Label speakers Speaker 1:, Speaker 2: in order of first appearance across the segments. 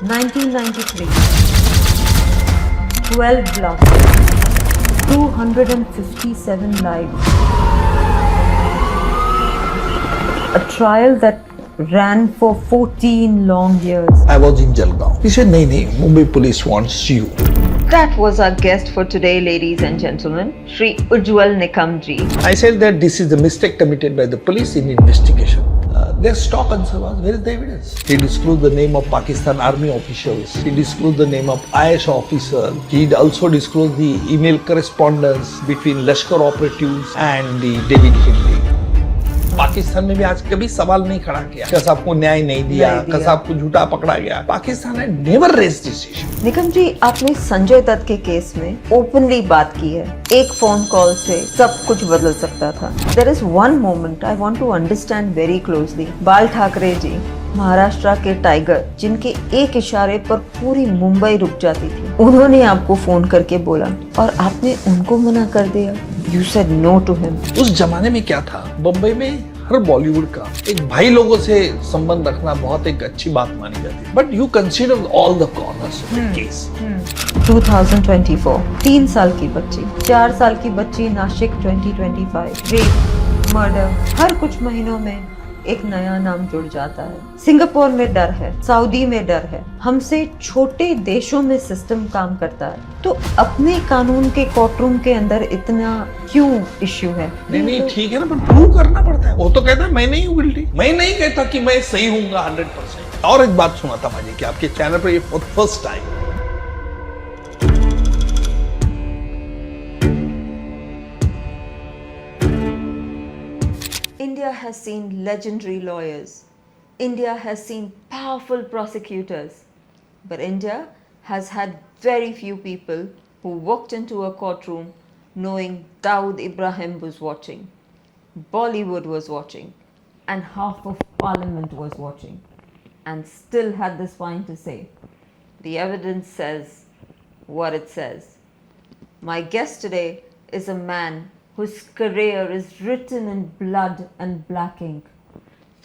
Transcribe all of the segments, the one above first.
Speaker 1: 1993, 12 blasts, 257 lives. A trial that ran for 14 long years.
Speaker 2: I was in Jalgaon. He said, "No, Mumbai police wants you."
Speaker 1: That was our guest for today, ladies and gentlemen, Shri Ujjwal Nikamji.
Speaker 2: I said that this is a mistake committed by the police in investigation. Their stock answer was, where is the evidence? He disclosed the name of Pakistan army officials. He disclosed the name of IAS officer. He also disclosed the email correspondence between Lashkar operatives and the David Hindley. Pakistan में भी आज कभी सवाल नहीं खड़ा किया, कसाब को न्याय नहीं दिया, कसाब को झूठा पकड़ा गया. पाकिस्तान ने never raised this issue.
Speaker 1: Nikam ji, आपने संजय दत्त के केस में ओपनली बात की है. एक फोन कॉल से सब कुछ बदल सकता था. There is one moment I want to understand very closely. Bal Thackeray जी, महाराष्ट्र के टाइगर, जिनके एक इशारे पर पूरी मुंबई रुक जाती थी, उन्होंने आपको फोन करके बोला और आपने उनको मना कर दिया. You said no to him.
Speaker 2: उस जमाने में क्या था, बम्बई में हर बॉलीवुड का एक भाई लोगों से संबंध रखना बहुत एक अच्छी बात मानी जाती है. But you consider all the corners of the case.
Speaker 1: 2024, 3 साल की बच्ची, 4 साल की बच्ची नासिक 2025, रेप, मर्डर, हर कुछ महीनों में एक नया नाम जुड़ जाता है. सिंगापुर में डर है, सऊदी में डर है, हमसे छोटे देशों में सिस्टम काम करता है. तो अपने कानून के कोर्टरूम के अंदर इतना क्यों इश्यू है?
Speaker 2: नहीं ठीक है ना, पर प्रूव करना पड़ता है. वो तो कहता है मैं नहीं हूँ गिल्टी. मैं नहीं कहता कि मैं सही हूँगा 100%. और एक बात सुना था मुझे कि आपके चैनल पर ये for first time
Speaker 1: India has seen legendary lawyers. India has seen powerful prosecutors. But India has had very few people who walked into a courtroom knowing Dawood Ibrahim was watching, Bollywood was watching, and half of Parliament was watching, and still had the spine to say, the evidence says what it says. My guest today is a man whose career is written in blood and black ink.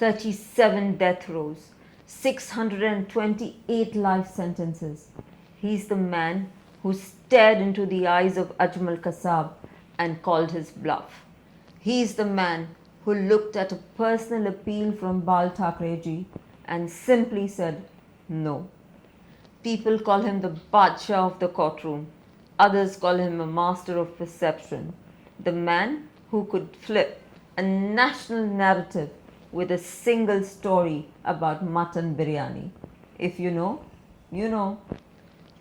Speaker 1: 37 death rows, 628 life sentences. He's the man who stared into the eyes of Ajmal Kasab and called his bluff. He's the man who looked at a personal appeal from Bal Thakreji and simply said no. People call him the Badshah of the courtroom. Others call him a master of perception. The man who could flip a national narrative with a single story about mutton biryani. If you know, you know.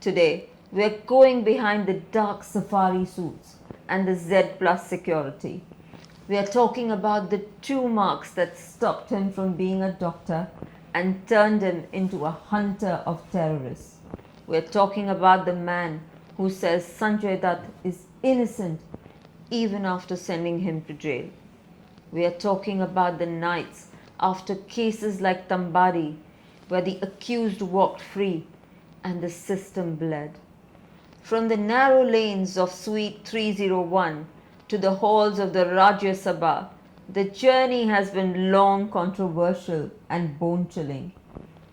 Speaker 1: Today, we're going behind the dark safari suits and the Z Plus security. We are talking about the 2 marks that stopped him from being a doctor and turned him into a hunter of terrorists. We're talking about the man who says Sanjay Dutt is innocent even after sending him to jail. We are talking about the nights after cases like Tambari, where the accused walked free and the system bled. From the narrow lanes of Suite 301 to the halls of the Rajya Sabha, the journey has been long, controversial and bone-chilling.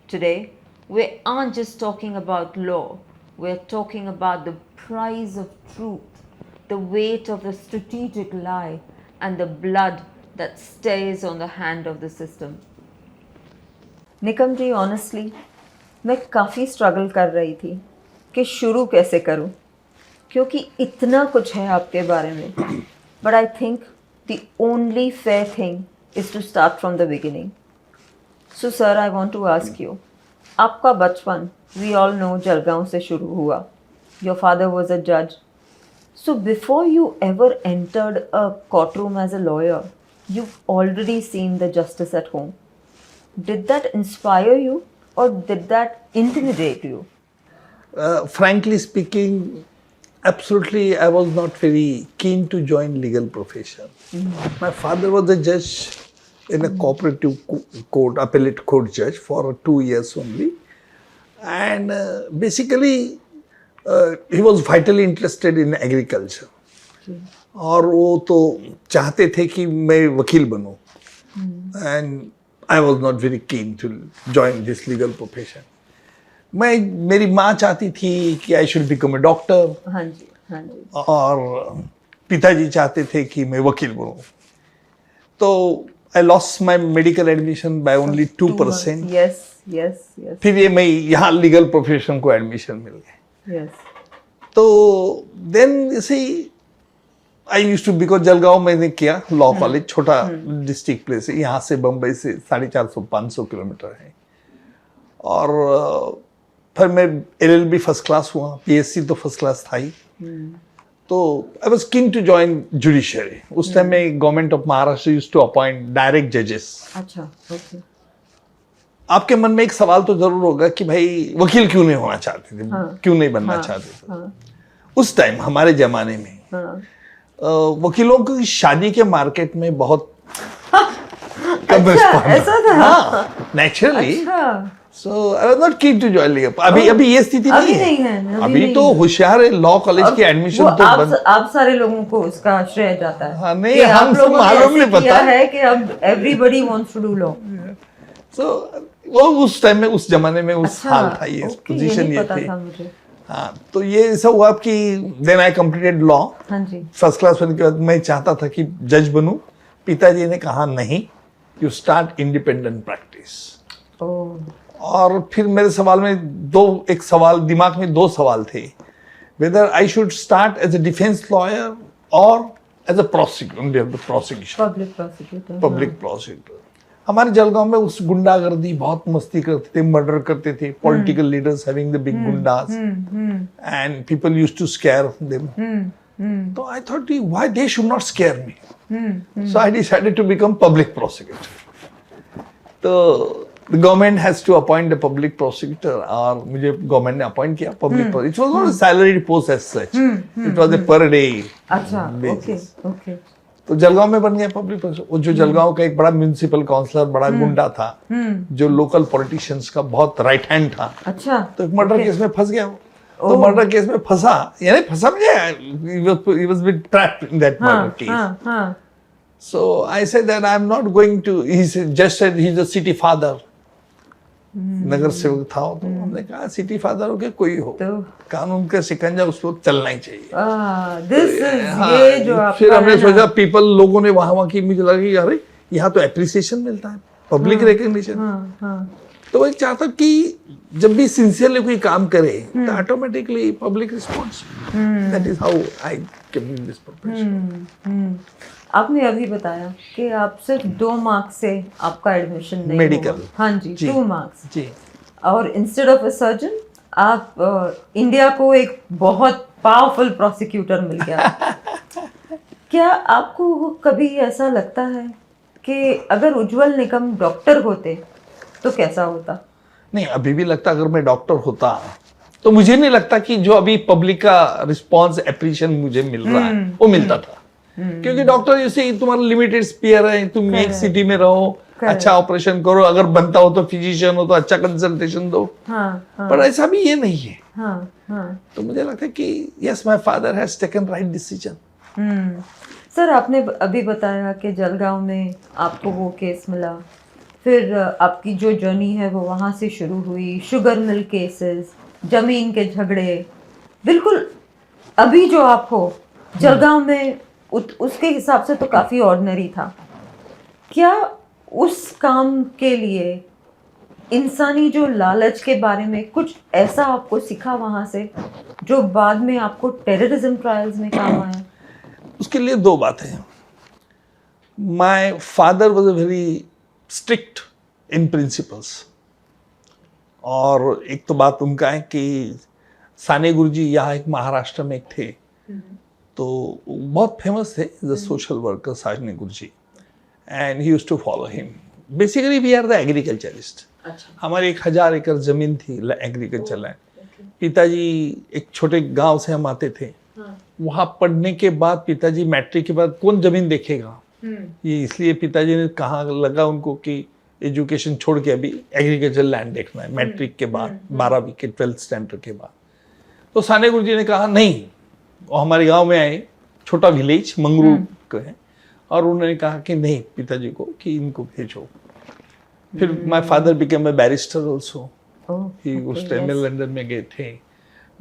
Speaker 1: Today, we aren't just talking about law, we're talking about the price of truth, the weight of the strategic lie, and the blood that stays on the hand of the system. Nikam ji, honestly मैं काफ़ी struggle कर रही थी कि शुरू कैसे करूं, क्योंकि इतना कुछ है आपके बारे में. But I think the only fair thing is to start from the beginning. So sir, I want to ask you, आपका बचपन वी ऑल नो जलगांव से शुरू हुआ. योर फादर वाज अ जज. So before you ever entered a courtroom as a lawyer, you've already seen the justice at home. Did that inspire you or did that intimidate you?
Speaker 2: Frankly speaking, absolutely I was not very keen to join legal profession. Mm-hmm. My father was a judge in a cooperative court, appellate court judge for 2 years only. And basically he was vitally interested in agriculture. और वो तो चाहते थे कि मैं वकील बनूं. And I was not very keen to join this legal profession. मेरी माँ चाहती थी कि I should become a doctor
Speaker 1: हाँ जी, हाँ जी।
Speaker 2: और पिताजी चाहते थे कि मैं वकील बनूं। तो I lost my medical admission by only 2%।
Speaker 1: Yes yes yes
Speaker 2: फिर ये मैं यहाँ लीगल प्रोफेशन को एडमिशन मिल गया।
Speaker 1: यस।
Speaker 2: तो then see I use to, because Jalgaon मैंने किया लॉ कॉलेज, छोटा डिस्ट्रिक्ट प्लेस है, यहाँ से बम्बई से 450-500 किलोमीटर है। और फिर मैं LLB फर्स्ट क्लास हुआ, PSC तो फर्स्ट क्लास था ही। तो I was keen to join judiciary. उस टाइम में government of Maharashtra use to appoint direct जजेस।
Speaker 1: अच्छा, ओके।
Speaker 2: आपके मन में एक सवाल तो जरूर होगा कि भाई वकील क्यों नहीं होना चाहते थे, क्यों नहीं बनना चाहते थे। उस टाइम हमारे जमाने में वकीलों की शादी के मार्केट में बहुत कम
Speaker 1: ऐसा था?
Speaker 2: हाँ, naturally. So I was not keen to join legal. अभी ये स्थिति नहीं है। अभी तो होशियार है, लॉ कॉलेज की एडमिशन तो
Speaker 1: आप सारे लोगों को उसका श्रेय जाता है।
Speaker 2: हाँ, नहीं, हम सब मालूम नहीं पता
Speaker 1: है कि अब everybody wants to do law.
Speaker 2: So वो उस टाइम में, उस जमाने में उस हाल था, ये पोजीशन ये थी। हाँ, तो ये ऐसा हुआ कि देन आई कंप्लीटेड लॉ।
Speaker 1: हाँ जी।
Speaker 2: फर्स्ट क्लास होने के बाद मैं चाहता था कि जज बनूं। पिताजी ने कहा नहीं, यू स्टार्ट इंडिपेंडेंट प्रैक्टिस। और फिर मेरे सवाल में एक सवाल दिमाग में, दो सवाल थे, whether I should start as a defence lawyer और as a prosecution, public prosecutor. हमारे जलगांव में उस गुंडागर्दी बहुत मस्ती करते थे, मर्डर करते थे, political leaders having the big goondas and people used to scare them. तो I thought why they should not scare me, so I decided to become public prosecutor. तो the government has to appoint a public prosecutor, और मुझे government ने appoint किया public prosecutor. It was not a salaried post as such, it was a per day.
Speaker 1: अच्छा, okay okay.
Speaker 2: तो जलगांव में बन गया पब्लिक प्रोसिक्यूटर। वो जो जलगांव का एक बड़ा म्युनिसिपल काउंसलर, बड़ा गुंडा था, जो लोकल पॉलिटिशियंस का बहुत राइट हैंड था।
Speaker 1: अच्छा।
Speaker 2: तो एक मर्डर केस में फंस गया वो। तो मर्डर केस में फंसा, यानी फंसा मुझे, he was been trapped in that murder case. So I said that I'm not going to, he just said he's a city father. नगर सेवक था। तो हमने कहा सिटी फादर हो के कोई हो, तो कानून का शिकंजा उसको चलना ही चाहिए। ये जो फिर हमने सोचा पीपल, लोगों ने वहां की, मुझे लगा कि अरे यहाँ तो एप्रिसिएशन मिलता है, पब्लिक रिकग्निशन। तो मैं चाहता कि जब भी सिंसियरली कोई काम करे तो automatically public response. That is how I came in this profession.
Speaker 1: आपने अभी बताया कि आप सिर्फ 2 मार्क्स से आपका एडमिशन नहीं
Speaker 2: मेडिकल
Speaker 1: हुआ। हाँ जी, 2 मार्क्स
Speaker 2: जी।
Speaker 1: और इंस्टेड ऑफ अ सर्जन आप इंडिया को एक बहुत पावरफुल प्रोसिक्यूटर मिल गया। क्या आपको कभी ऐसा लगता है कि अगर उज्जवल निकम डॉक्टर होते तो कैसा होता?
Speaker 2: नहीं, अभी भी लगता अगर मैं डॉक्टर होता तो मुझे नहीं लगता कि जो अभी पब्लिक का रिस्पॉन्स, एप्रिशिएशन मुझे मिल रहा है वो मिलता था। क्योंकि डॉक्टर जैसे तुम्हारा लिमिटेड स्पीयर है, तुम एक सिटी में रहो, अच्छा ऑपरेशन करो, अगर बनता हो तो फिजिशियन हो तो अच्छा कंसल्टेशन दो। पर ऐसा भी ये नहीं है। तो मुझे लगता है कि yes, my father has taken right decision.
Speaker 1: Sir, आपने अभी बताया कि जलगांव में आपको वो केस मिला, फिर आपकी जो जर्नी है वो वहाँ से शुरू हुई, शुगर मिल केसेस, जमीन के झगड़े, बिल्कुल अभी जो आप हो जलगांव में उसके हिसाब से तो काफ़ी ऑर्डिनरी था। क्या उस काम के लिए इंसानी जो लालच के बारे में कुछ ऐसा आपको सीखा वहाँ से जो बाद में आपको टेररिज्म ट्रायल्स में काम आया?
Speaker 2: उसके लिए 2 बातें हैं। My father was a very strict in principles, और एक तो बात उनका है कि साने गुरुजी यहाँ एक महाराष्ट्र में एक थे, तो बहुत फेमस थे the social worker Sane Guruji, and he used to follow him. Basically we are the agriculturist. हमारी 1000 एकड़ जमीन थी एग्रीकल्चर लैंड। पिताजी एक छोटे गांव से हम आते थे। वहाँ पढ़ने के बाद पिताजी मैट्रिक के बाद कौन जमीन देखेगा, ये इसलिए पिताजी ने कहा लगा उनको कि एजुकेशन छोड़ के अभी एग्रीकल्चर लैंड देखना है मैट्रिक के बाद, 12वीं के 12th स्टैंडर्ड के बाद। तो साने गुरुजी ने कहा नहीं, वो हमारे गांव में आए, छोटा विलेज मंगरू का है, और उन्होंने कहा कि नहीं पिताजी को कि इनको भेजो। फिर my father became a barrister also, कि
Speaker 1: okay,
Speaker 2: उस टाइम में
Speaker 1: yes.
Speaker 2: लंदन में गए थे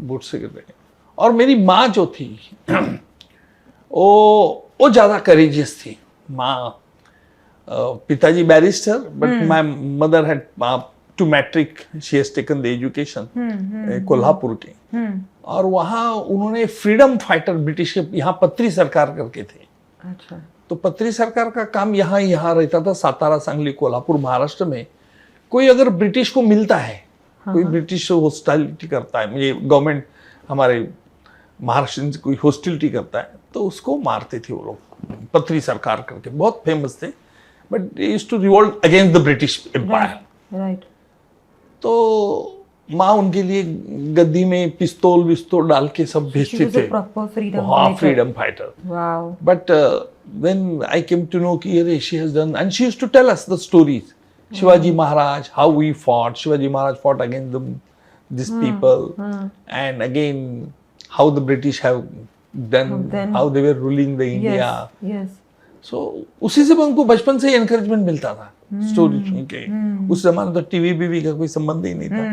Speaker 2: बूट से गिर गए। और मेरी माँ जो थी वो ज़्यादा करेजियस थी। माँ पिताजी barrister, but my mother had to matric, she has taken the education Kolhapur के। और वहाँ उन्होंने फ्रीडम फाइटर ब्रिटिश के यहाँ पत्री सरकार करके थे।
Speaker 1: अच्छा।
Speaker 2: तो पत्री सरकार का काम यहाँ रहता था, सातारा, सांगली, कोल्हापुर, महाराष्ट्र में। कोई अगर ब्रिटिश को मिलता है, कोई ब्रिटिश हॉस्टिलिटी करता है, मुझे गवर्नमेंट हमारे महाराष्ट्र से कोई हॉस्टिलिटी करता है, तो उसको मारते थे वो लोग, पत्री सरकार करके। बहुत फेमस थे, but used to revolt against the British empire.
Speaker 1: Right.
Speaker 2: तो माँ उनके लिए गद्दी में पिस्तौल विस्तौल डाल के सब भेजते थे। हाँ, freedom fighter.
Speaker 1: Wow.
Speaker 2: But when I came to know कि she has done, and she used to tell us the stories. Shivaji Maharaj, how we fought. Shivaji Maharaj fought against these people, and again how the British have done, how they were ruling the India.
Speaker 1: Yes.
Speaker 2: So उसी से उनको बचपन से encouragement मिलता था story सुन के। उस जमाने तो टीवी बीवी का कोई संबंध ही नहीं था।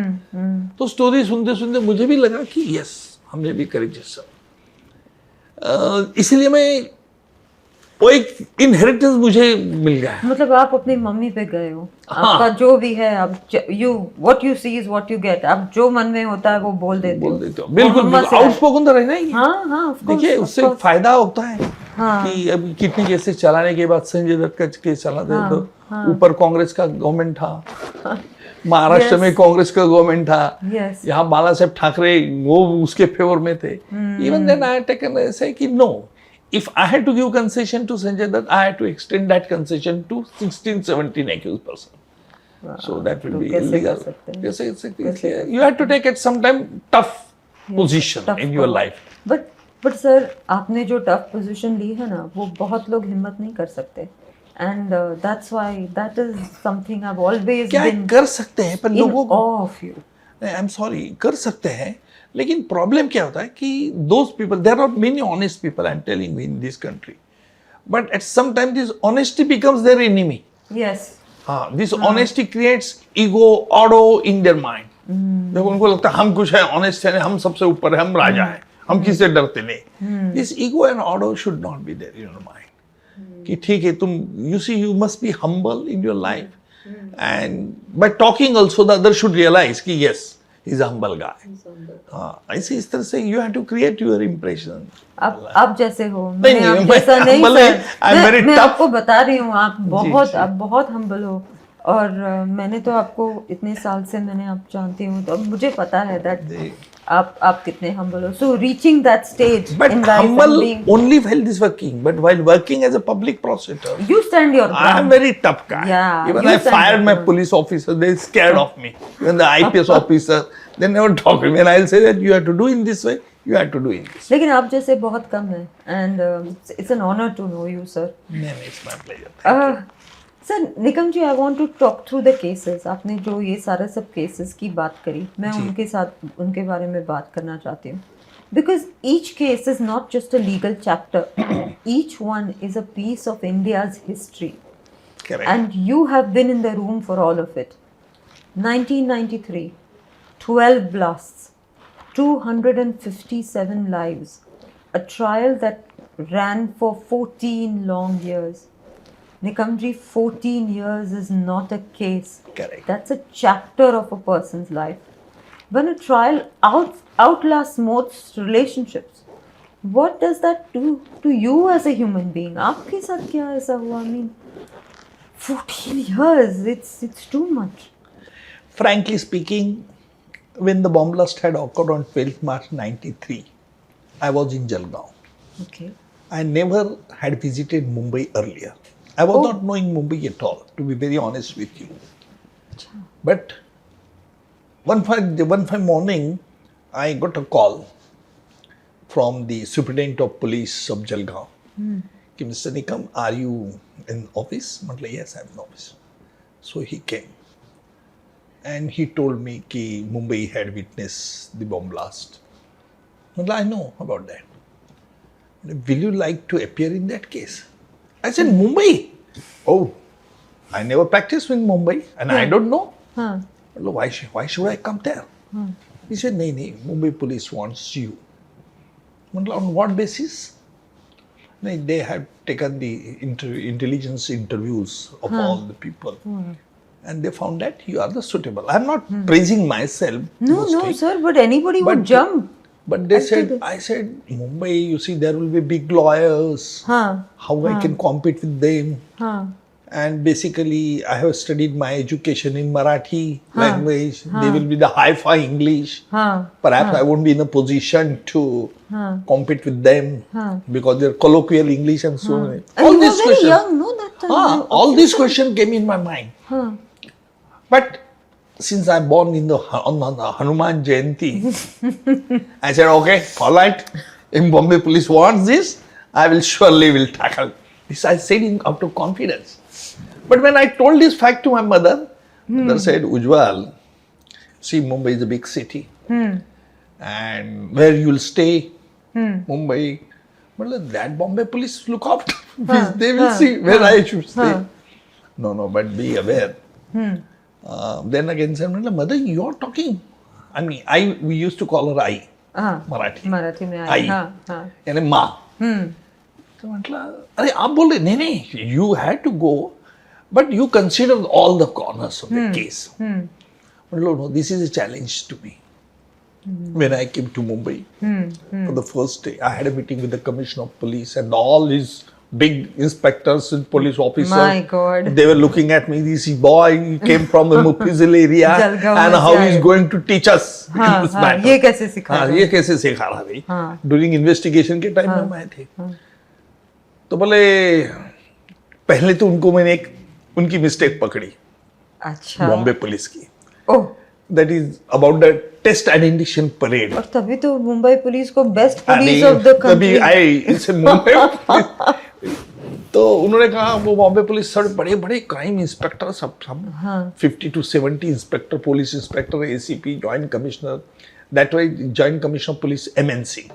Speaker 2: तो स्टोरी सुनते सुनते मुझे भी लगा कि यस, हमने भी करेजियस सब। इसलिए मैं वो एक इनहेरिटेंस मुझे मिल गया है।
Speaker 1: मतलब आप अपनी मम्मी पे गए हो। हाँ। आपका जो भी है, आप what you see is what you get. आप जो मन में होता है वो बोल देते हो।
Speaker 2: बिल्कुल आउटस्पोकन तो रहना ही।
Speaker 1: हाँ,
Speaker 2: देखिए उससे फायदा होता है कि अभी कितने केसेस चलाने के बाद संजय दत्त का केस चला दे तो ऊपर कांग्रेस का गवर्नमेंट था, महाराष्ट्र में कांग्रेस का गवर्नमेंट था, यहाँ बाला साहेब ठाकरे वो उसके फेवर में थे। इवन देन आई टेकन ऐसे कि no, if I had to give concession to Sanjay Dutt, I had to extend that concession to 16-17 accused person. Wow. So that will be illegal. You had to take at some time tough position in your life.
Speaker 1: But sir, आपने जो tough position ली है ना, वो बहुत लोग हिम्मत नहीं कर सकते. And that's why that is something I've always been
Speaker 2: कर सकते हैं पर लोगों को
Speaker 1: awe of you.
Speaker 2: I'm sorry, कर सकते हैं, लेकिन प्रॉब्लम क्या होता है कि those people, there are many honest people, I'm telling you, in this country, but at some time this honesty becomes their enemy.
Speaker 1: Yes.
Speaker 2: This honesty creates ego, order in their mind. जब उनको लगता है हम कुछ है, honest है, हम सबसे ऊपर है, हम राजा हैं, हम किससे डरते नहीं। This ego and order should not be there in your mind. कि ठीक है, तुम you see, you must be humble in your life, and by talking also the other should realize कि yes, he's a humble guy. ऐसे इस तरह से you have to create your impression.
Speaker 1: आप जैसे हो, मैं आप जैसा नहीं सर, मैं आपको बता रही हूँ, आप बहुत humble हो। और मैंने तो आपको इतने साल से मैंने आप जानती हूँ, तो मुझे पता है that आप कितने humble हो. So reaching that stage
Speaker 2: but
Speaker 1: in life,
Speaker 2: humble only while this working, but while working as a public prosecutor,
Speaker 1: you stand your ground.
Speaker 2: I am very tough guy.
Speaker 1: Yeah,
Speaker 2: even I fired my police officer, they scared of me. Even the IPS officer, they never talk to me. And I'll say that you have to do in this way, you have to do in this way.
Speaker 1: लेकिन आप जैसे बहुत कम है, and it's an honor to know you, sir.
Speaker 2: No, it's my pleasure. Thank you.
Speaker 1: Sir Nikam ji, I want to talk through the cases. आपने जो ये सारे सब केसेस की बात करी, मैं उनके साथ उनके बारे में बात करना चाहती हूँ, because each case is not just a legal chapter, each one is a piece of India's history, and you have been in the room for all of it. 1993, 12 blasts, 257 lives, a trial that ran for 14 long years. Nikamji, 14 years is not a case.
Speaker 2: Correct.
Speaker 1: That's a chapter of a person's life. When a trial outlasts most relationships, what does that do to you as a human being? आपके साथ क्या ऐसा हुआ? I mean, 14 years, it's too much.
Speaker 2: Frankly speaking, when the bomb blast had occurred on 12th March 93, I was in Jalgaon.
Speaker 1: Okay.
Speaker 2: I never had visited Mumbai earlier. I was not knowing Mumbai at all, to be very honest with you. But one fine morning, I got a call from the superintendent of police of Jalgaon. Ki, Mr. Nikam, are you in office? I said, yes, I'm in office. So he came. And he told me कि Mumbai had witnessed the bomb blast. I know about that. Will you like to appear in that case? I said, Mumbai? Oh, I never practiced in Mumbai and I don't know. मतलब why should I come there? He said, नहीं, Mumbai police wants you. मतलब on what basis? नहीं, they had taken the intelligence interviews of all the people. And they found that you are the suitable. I'm not praising myself.
Speaker 1: No,
Speaker 2: mostly,
Speaker 1: sir, but anybody would jump.
Speaker 2: But they said, I said, Mumbai, you see, there will be big lawyers. How I can compete with them? And basically, I have studied my education in Marathi language. They will be the hi-fi English. Perhaps I won't be in a position to compete with them because they're colloquial English and so on.
Speaker 1: All these questions. Young, no, that time.
Speaker 2: All these questions came in my mind. But since I'm born on the Hanuman Jayanti, I said, okay, all right. If Bombay police wants this, I will surely tackle this. I said out of confidence. But when I told this fact to my mother, mother said, Ujjwal, see, Mumbai is a big city. And where you will stay, Mumbai, well, that Bombay police look after me. They will see where I should stay. No, but be aware. Then again said, mother, you are talking. I mean, we used to call her I.
Speaker 1: Marathi में
Speaker 2: I. यानी माँ. तो मतलब, अरे आप बोल रहे नहीं, you had to go, but you considered all the corners of the case. No, this is a challenge to me. When I came to Mumbai for the first day, I had a meeting with the Commissioner of Police and all his big inspectors and police officers.
Speaker 1: My God.
Speaker 2: They were looking at me, this boy came from the Mupizil area and how he is going to teach us this matter.
Speaker 1: ये कैसे सिखा
Speaker 2: ये कैसे सिखा रहा भाई. During investigation के time में मैं थे. तो बोले पहले तो उनको मैंने उनकी मिस्टेक पकड़ी.
Speaker 1: अच्छा.
Speaker 2: बॉम्बे पुलिस की.
Speaker 1: ओह.
Speaker 2: That is about the test identification parade.
Speaker 1: और तभी तो मुंबई पुलिस को best police of the country.
Speaker 2: इसे मुंबई तो उन्होंने कहा वो बॉम्बे पुलिस सर बड़े क्राइम इंस्पेक्टर सब 50 to 70 inspector, police inspector, ACP, joint commissioner, that was joint commissioner police MNC.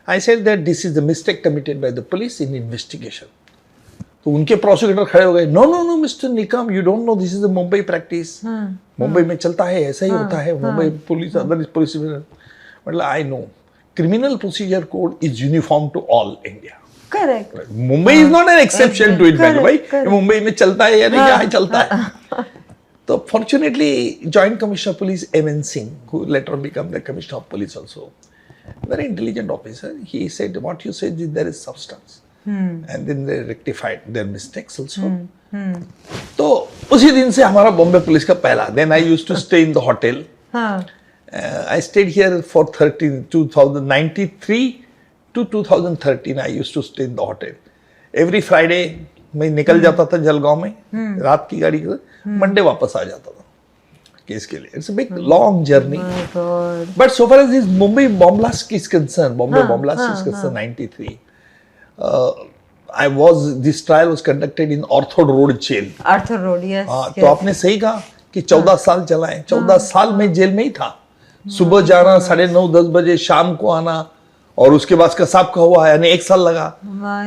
Speaker 2: I said that this is the mistake committed by the police in investigation. तो उनके prosecutor खड़े हो गए, no mister Nikam, you don't know this is the Mumbai practice. Mumbai में चलता है, ऐसा ही होता है. मुंबई पुलिस अदर पुलिस मतलब I know criminal procedure code is uniform to all India.
Speaker 1: Correct.
Speaker 2: Mumbai is not an exception to it. भाई मुंबई में चलता है या नहीं, यहाँ चलता है. तो fortunately joint commissioner police MN Singh, who later became the commissioner of police also, very intelligent officer, he said what you said there is substance. And then they rectified their mistakes also. तो उसी दिन से हमारा Bombay police का पहला. Then I used to stay in the hotel. I stayed here for 2093 to 2013. I used to stay in the hotel. Every Friday मैं निकल जाता था जलगांव में, रात की गाड़ी से, मंडे वापस आ जाता था केस के लिए. It's a big long journey. But so far as this Mumbai bomb blast is concerned, Bombay bomb blast is concerned, 93. This trial was conducted in Arthur Road jail.
Speaker 1: Arthur Road, yes.
Speaker 2: तो आपने सही कहा कि 14 साल चला है. 14 साल में जेल में ही था. सुबह जाना, 9:30-10 बजे, शाम को आना, और उसके बाद कसाब का हुआ, यानी 1 साल लगा.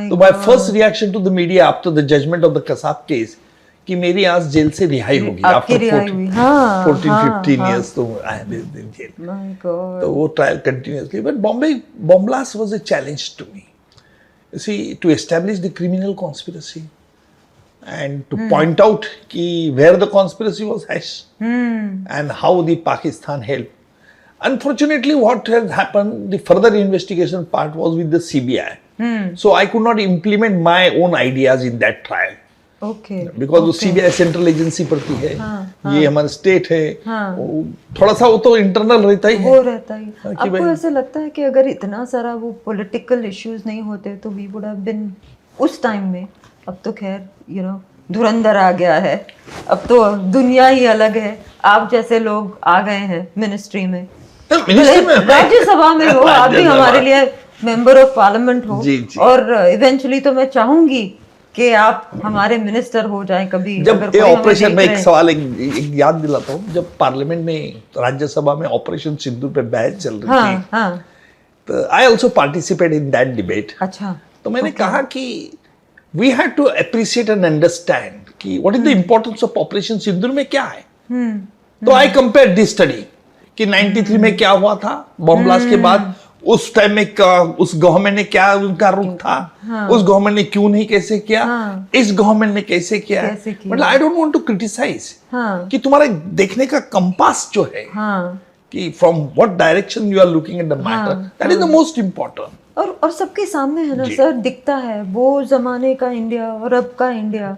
Speaker 2: तो my first reaction to the media after the judgment of the Kasab case कि मेरी आज जेल से रिहाई होगी.
Speaker 1: आपकी रिहाई हुई.
Speaker 2: 14-15 years तो I have been in jail.
Speaker 1: My God.
Speaker 2: तो वो trial continuously. But Bombay bomb blast was a challenge to me. You see, to establish the criminal conspiracy and to point out where the conspiracy was hatched and how the Pakistan helped. Unfortunately, what has happened, the further investigation part was with the CBI. So I could not implement my own ideas in that trial.
Speaker 1: Okay.
Speaker 2: Because वो CBI central agency पड़ती है, ये हमारा state है, थोड़ा सा वो तो इंटरनल रहता ही है.
Speaker 1: वो रहता ही. आपको ऐसे लगता है कि अगर इतना सारा वो पॉलिटिकल इश्यूज नहीं होते तो वी वुड हैव बीन उस टाइम में. अब तो खैर धुरंधर आ गया है, अब तो दुनिया ही अलग है. आप जैसे लोग आ गए हैं मिनिस्ट्री में, राज्यसभा में हो, आप भी हमारे लिए मेंबर ऑफ पार्लियामेंट हो. और इवेंचुअली तो मैं चाहूंगी कि आप हमारे मिनिस्टर हो जाएं कभी.
Speaker 2: जब ये ऑपरेशन में एक सवाल एक याद दिलाता हूँ, जब पार्लियामेंट में राज्यसभा में ऑपरेशन सिंदूर पे बहस चल रही थी, तो I also participate in that debate.
Speaker 1: अच्छा.
Speaker 2: तो मैंने कहा कि we have to appreciate and understand कि what is the importance of operation Sindoor में क्या है. तो आई कंपेयर दिस स्टडी कि 93 में क्या हुआ था बॉम्ब ब्लास्ट के बाद, उस टाइम में उस गवर्नमेंट ने क्या उनका रुख था, उस गवर्नमेंट ने क्यों नहीं कैसे किया, इस गवर्नमेंट ने कैसे किया। मतलब I don't want to criticise कि तुम्हारा देखने का कंपास जो है कि from what direction you are looking at the matter, that is the most important.
Speaker 1: और सबके सामने है ना सर, दिखता है वो जमाने का इंडिया और अब का इंडिया।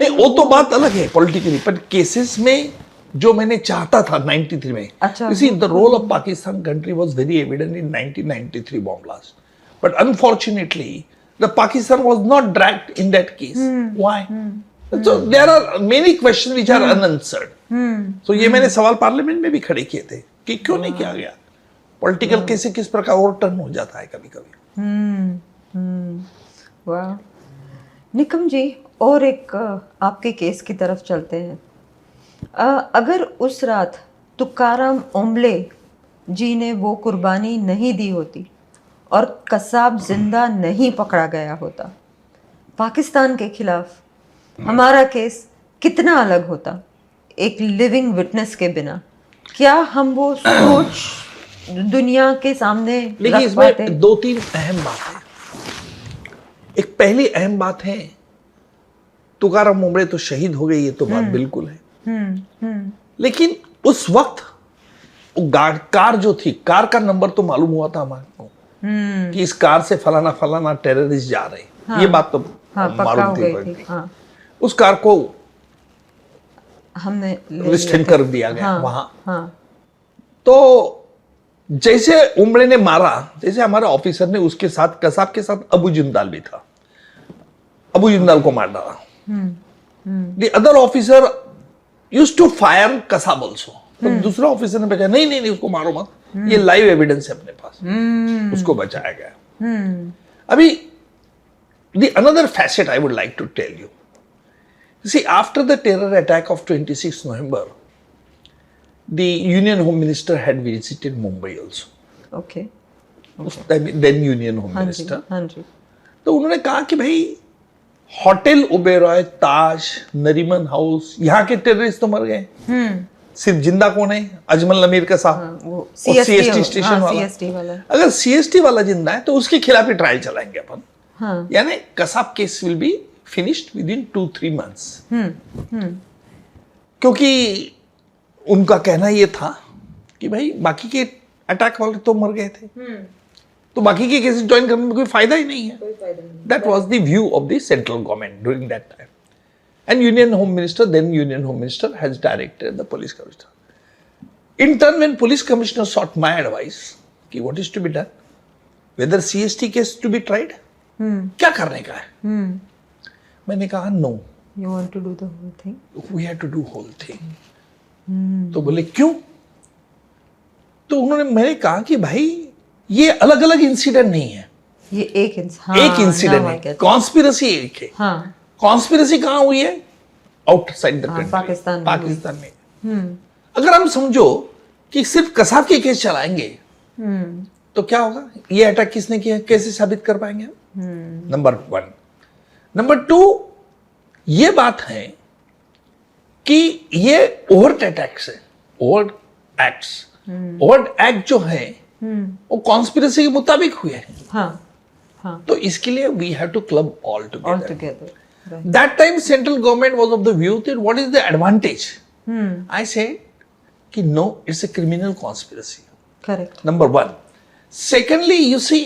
Speaker 2: नहीं वो तो बात अलग है पॉलिटिकली, पर केसेस में जो मैंने चाहता था 93 में,
Speaker 1: अच्छा,
Speaker 2: the role of Pakistan country was very evident in 1993 bomb blast, but unfortunately the Pakistan was not dragged in that case. Why? So there are many questions which are unanswered. So ये मैंने सवाल पार्लियामेंट में भी खड़े किए थे कि क्यों नहीं किया गया। पॉलिटिकल केस किस प्रकार और टर्न हो जाता है कभी कभी।
Speaker 1: वाह निकम जी, और एक आपके केस की तरफ चलते हैं। अगर उस रात तुकाराम ओम्बले जी ने वो कुर्बानी नहीं दी होती और कसाब जिंदा नहीं पकड़ा गया होता, पाकिस्तान के खिलाफ हमारा केस कितना अलग होता एक लिविंग विटनेस के बिना? क्या हम वो सोच दुनिया के सामने
Speaker 2: लेकिन इसमें दो तीन अहम बात है। एक पहली अहम बात है, तुकाराम ओम्बले तो शहीद हो गए, ये तो बात बिल्कुल है। लेकिन उस वक्त कार जो थी, कार का नंबर तो मालूम हुआ था हमारे को कि इस कार से फलाना फलाना टेररिस्ट जा रहे, ये बात तो मालूम थी। उस कार को हमने रिस्ट्रेन कर दिया गया वहां। तो जैसे ओम्बले ने मारा, जैसे हमारे ऑफिसर ने उसके साथ, कसाब के साथ अबू जिंदाल भी था, अबू जिंदाल को मार डाला। The other officer used to fire Kasab also. तो दूसरा ऑफिसर ने बचाया, नहीं नहीं नहीं उसको मारो मत, ये लाइव एविडेंस है अपने पास, उसको बचाया गया। अभी the another facet I would like to tell you, see, after the terror attack of 26 November, the Union Home Minister had visited Mumbai also.
Speaker 1: Okay.
Speaker 2: Then Union Home Minister. तो उन्होंने कहा कि भाई होटल ओबेरॉय, ताज, नरीमन हाउस, यहाँ के terrorist तो मर गए, सिर्फ जिंदा कौन है? अजमल अमीर का साहब, वो CST स्टेशन वाला। अगर CST वाला जिंदा है तो उसके खिलाफ ही ट्रायल चलाएंगे अपन, यानी Kasab case will be finished with in 2-3 months। क्योंकि उनका कहना ये था कि भाई बाकी के अटैक वाले तो मर गए थे, तो बाकी के केसेस ज्वाइन करने में कोई फायदा ही नहीं है। That was the view of the central government during that time, and union home minister has directed the police commissioner. In turn when police commissioner sought my advice कि what is to be done, whether CST case to be tried, क्या करने का है? मैंने कहा no,
Speaker 1: you want to do the whole thing,
Speaker 2: we had to do whole thing। तो बोले क्यों? तो उन्होंने, मैंने कहा कि भाई ये अलग अलग इंसिडेंट नहीं है,
Speaker 1: ये एक
Speaker 2: इंसिडेंट है, कॉन्स्पिरेसी एक है। कॉन्स्पिरेसी कहाँ हुई है? आउटसाइड द कंट्री, पाकिस्तान में। अगर हम समझो कि सिर्फ कसाब के केस चलाएंगे तो क्या होगा? ये अटैक किसने किया, कैसे साबित कर पाएंगे? नंबर 1। नंबर 2, ये बात है कि ये ओवर्ट अटैक्स है, ओवर्ट एक्ट जो है वो कॉन्स्पिरेसी के मुताबिक हुए हैं। तो इसके लिए we have to club all together. That time central government was of the view that what is the advantage? I said कि no, it's a criminal conspiracy.
Speaker 1: Correct,
Speaker 2: number 1। Secondly, you see,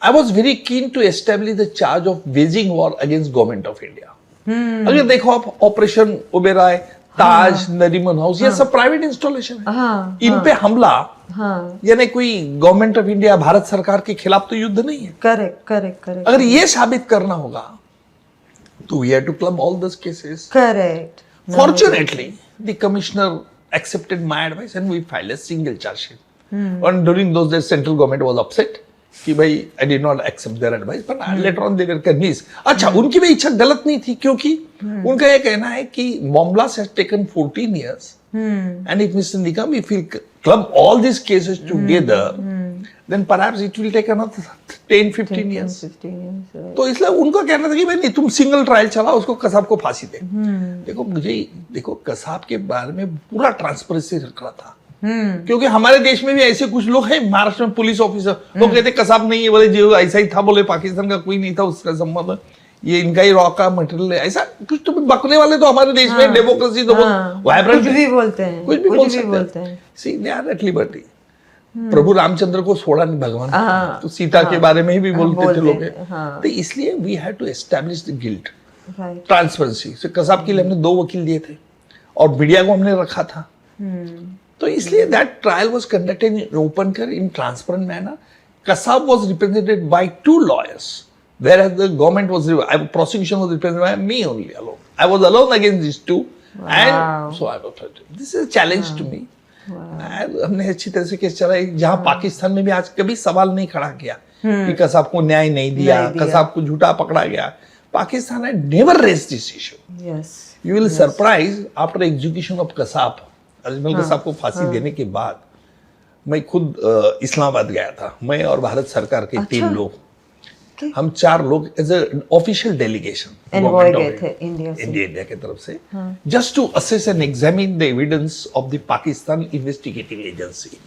Speaker 2: I was very keen to establish the charge of waging war against government of India। अगर देखो आप operation Oberoi, ताज, Nariman house, ये सब private installation है। इन पे हमला यानी कोई गवर्नमेंट ऑफ इंडिया, भारत सरकार के खिलाफ तो युद्ध नहीं है।
Speaker 1: करेक्ट।
Speaker 2: अगर ये साबित करना होगा तो we have to club all those cases।
Speaker 1: Correct।
Speaker 2: Fortunately, the commissioner accepted my advice and we filed a single charge sheet। And during those days, central government was upset कि भाई I did not accept their advice, but later on they were convinced। अच्छा, उनकी भी इच्छा गलत नहीं थी, क्योंकि उनका ये कहना है कि bomb blast has taken 14 years, and if Mr. Nikam, if we club all these cases together, then perhaps it will take another 10-15 years.
Speaker 1: 15 years, right.
Speaker 2: तो इसलिए उनका कहना था कि भाई नहीं, तुम सिंगल ट्रायल चलाओ, उसको कसाब को फांसी दे। देखो कसाब के बारे में पूरा ट्रांसपेरेंसी रखना था, क्योंकि हमारे देश में भी ऐसे कुछ लोग हैं, महाराष्ट्र में पुलिस ऑफिसर, वो कहते कसाब नहीं है, बोले जो ऐसा ही था, बोले पाकिस्तान का कोई नहीं था उसका संबंध, ये इनका ही रॉ का मटेरियल है, ऐसा कुछ तो बकने वाले तो हमारे देश में डेमोक्रेसी तो वाइब्रेंट,
Speaker 1: कुछ भी बोलते हैं,
Speaker 2: कुछ भी बोलते हैं। सी दे आर एट लिबर्टी। प्रभु रामचंद्र को छोड़ा नहीं भगवान, तो सीता के बारे में भी बोलते थे लोग, तो इसलिए we had to establish the guilt, transparency. Kasab के लिए हमने 2 वकील दिए थे और मीडिया को हमने रखा था, तो इसलिए that trial was conducted in open court, in transparent manner. Kasab was represented by 2 lawyers, whereas the government was, prosecution was represented by me only alone. I was alone against these 2, and so I was threatened. This is a challenge to me. हमने अच्छी तरह से case चलाए, जहां पाकिस्तान में भी आज कभी सवाल नहीं खड़ा किया कि कसाब को न्याय नहीं दिया, कसाब को झूठा पकड़ा गया। Pakistan had never raised this issue.
Speaker 1: Yes.
Speaker 2: You will surprise, after execution of Kasab, Ajmal Kasab को फांसी देने के बाद मैं खुद इस्लामाबाद गया था, मैं और भारत सरकार के 3 लोग, हम 4 लोग एज ए ऑफिशियल डेलीगेशन
Speaker 1: गए थे इंडिया
Speaker 2: की तरफ से, just to assess and examine the evidence of the Pakistan investigative agency.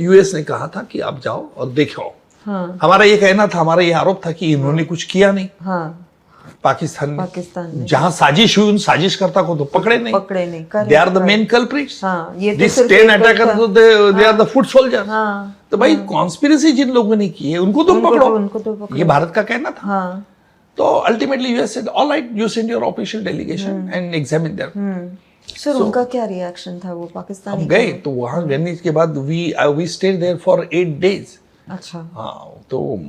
Speaker 2: US ने कहा था कि आप जाओ और देखो। हमारा ये कहना था, हमारा ये आरोप था कि इन्होंने कुछ किया नहीं, पाकिस्तान में जहां साजिश हुई, उन साजिशकर्ता को तो पकड़े नहीं, they are the main culprits, this 10 attacker, they are the foot soldiers. तो भाई कॉन्स्पिरेसी जिन लोगों ने की है उनको तुम पकड़ो, ये भारत का कहना था। तो ultimately US said all right, you send your official delegation and examine there.
Speaker 1: Sir उनका क्या रिएक्शन था? वो पाकिस्तानी
Speaker 2: हम गए तो वहां गए के बाद we stayed there for 8 days।
Speaker 1: अच्छा।
Speaker 2: हाँ, तो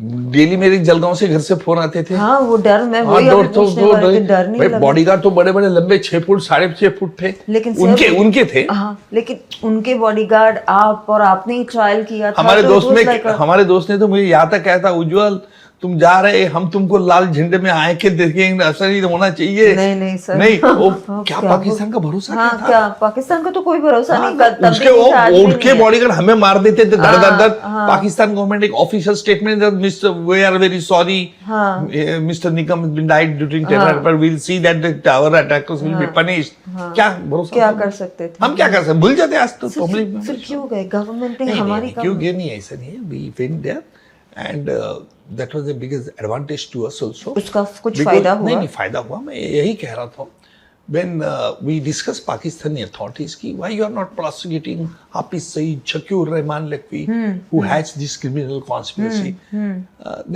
Speaker 2: डेली मेरे जलगांव से घर से फोन आते थे।
Speaker 1: हाँ, वो डर, मैं वही पूछने वाली थी, डर नहीं लगा।
Speaker 2: बॉडीगार्ड तो बड़े बड़े लंबे 6 फुट 6.5 फुट थे, लेकिन उनके थे।
Speaker 1: हाँ, लेकिन उनके बॉडीगार्ड आप, और आपने ही ट्रायल किया था।
Speaker 2: हमारे दोस्त ने तो मुझे यहाँ तक कहा था, उज्जवल तुम जा रहे, हम तुमको लाल झंडे में आए के देखेंगे, असर ही होना चाहिए।
Speaker 1: नहीं सर,
Speaker 2: नहीं क्या पाकिस्तान का भरोसा क्या था?
Speaker 1: क्या पाकिस्तान का तो कोई भरोसा नहीं।
Speaker 2: उसके वो उठ के बॉडीगार्ड हमें मार देते थे धड़। पाकिस्तान गवर्नमेंट एक official statement, mister we are very sorry, mister Nikam has been died during terror, but we will see that the tower attackers will be punished. क्या भरोसा, क्या
Speaker 1: कर सकते थे
Speaker 2: हम? क्या कर सकते, भूल जाते आज तो।
Speaker 1: फिर क्यों गए? गवर्नमेंट ने हमारी
Speaker 2: क्यों गए? नहीं, ऐसा नहीं है, we went there and that was the biggest advantage to us also.
Speaker 1: उसका कुछ फायदा हुआ?
Speaker 2: नहीं फायदा हुआ, मैं यही कह रहा था। When we discussed Pakistani authorities की why you are not prosecuting Hafiz Saeed, Shakir Rahman Lakwi, who hatched this criminal conspiracy,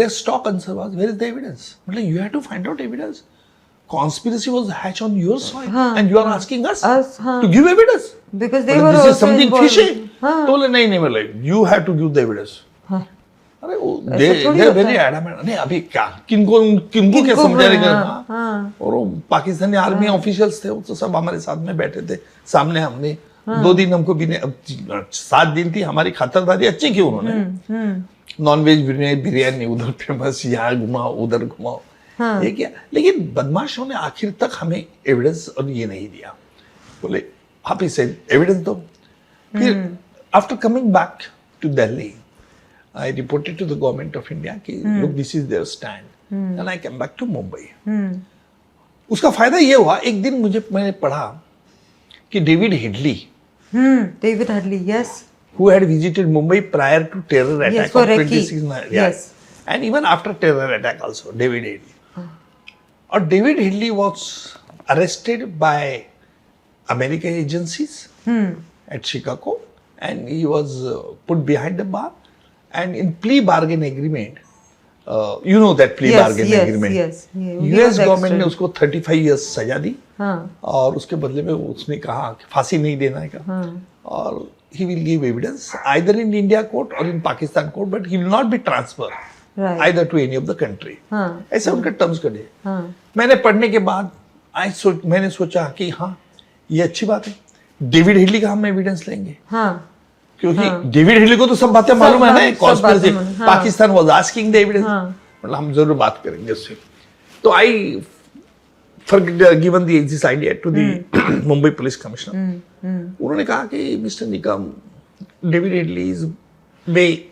Speaker 2: their stock answer was, where is the evidence? मतलब you have to find out evidence. Conspiracy was hatched on your soil, and you are asking us to give evidence
Speaker 1: because they were
Speaker 2: this is
Speaker 1: also
Speaker 2: something
Speaker 1: involved.
Speaker 2: fishy. तो बोले नहीं, मतलब you have to give the evidence. अरे they very adamant, नहीं अभी क्या, किनको क्या समझाएगा? और वो पाकिस्तानी आर्मी ऑफिशियल्स थे, वो तो सब हमारे साथ में बैठे थे सामने। हमने 2 दिन, हमको भी 7 दिन थी, हमारी खातरदारी अच्छी की उन्होंने। नॉनवेज बिरयानी उधर फेमस, यहाँ घुमाओ उधर घुमाओ, ये क्या। लेकिन बदमाशों ने आखिर तक हमें एविडेंस और ये नहीं दिया। बोले हाफिज से एविडेंस दो। फिर after coming back to Delhi, I reported to the government of India कि look, this is their stand, and I came back to Mumbai. उसका फायदा ये हुआ, एक दिन मैंने पढ़ा कि David Headley,
Speaker 1: yes,
Speaker 2: who had visited Mumbai prior to terror attack
Speaker 1: yes,
Speaker 2: of 26/9, yes, and even after terror attack also, David Headley. और David Headley was arrested by American agencies at Chicago, and he was put behind the bar. And in plea bargain agreement, you know that plea bargain agreement, US government ने उसको 35 years सजा दी, और उसके बदले में उसने कहा कि फांसी नहीं देना है, और he will give evidence either in India court or in Pakistan court, but he will not be transferred either to any of the country. ऐसे उनके टर्म्स कर दिए। मैंने पढ़ने के बाद मैंने सोचा कि हाँ, ये अच्छी बात है, डेविड हेडली का हम एविडेंस लेंगे, क्योंकि डेविड हेडली को तो सब बातें मालूम है ना, conspiracy, Pakistan was asking the evidence, मतलब हम जरूर बात करेंगे उससे। तो I given this idea to the Mumbai police commissioner. उन्होंने कहा कि mister Nikam, David Headley is way,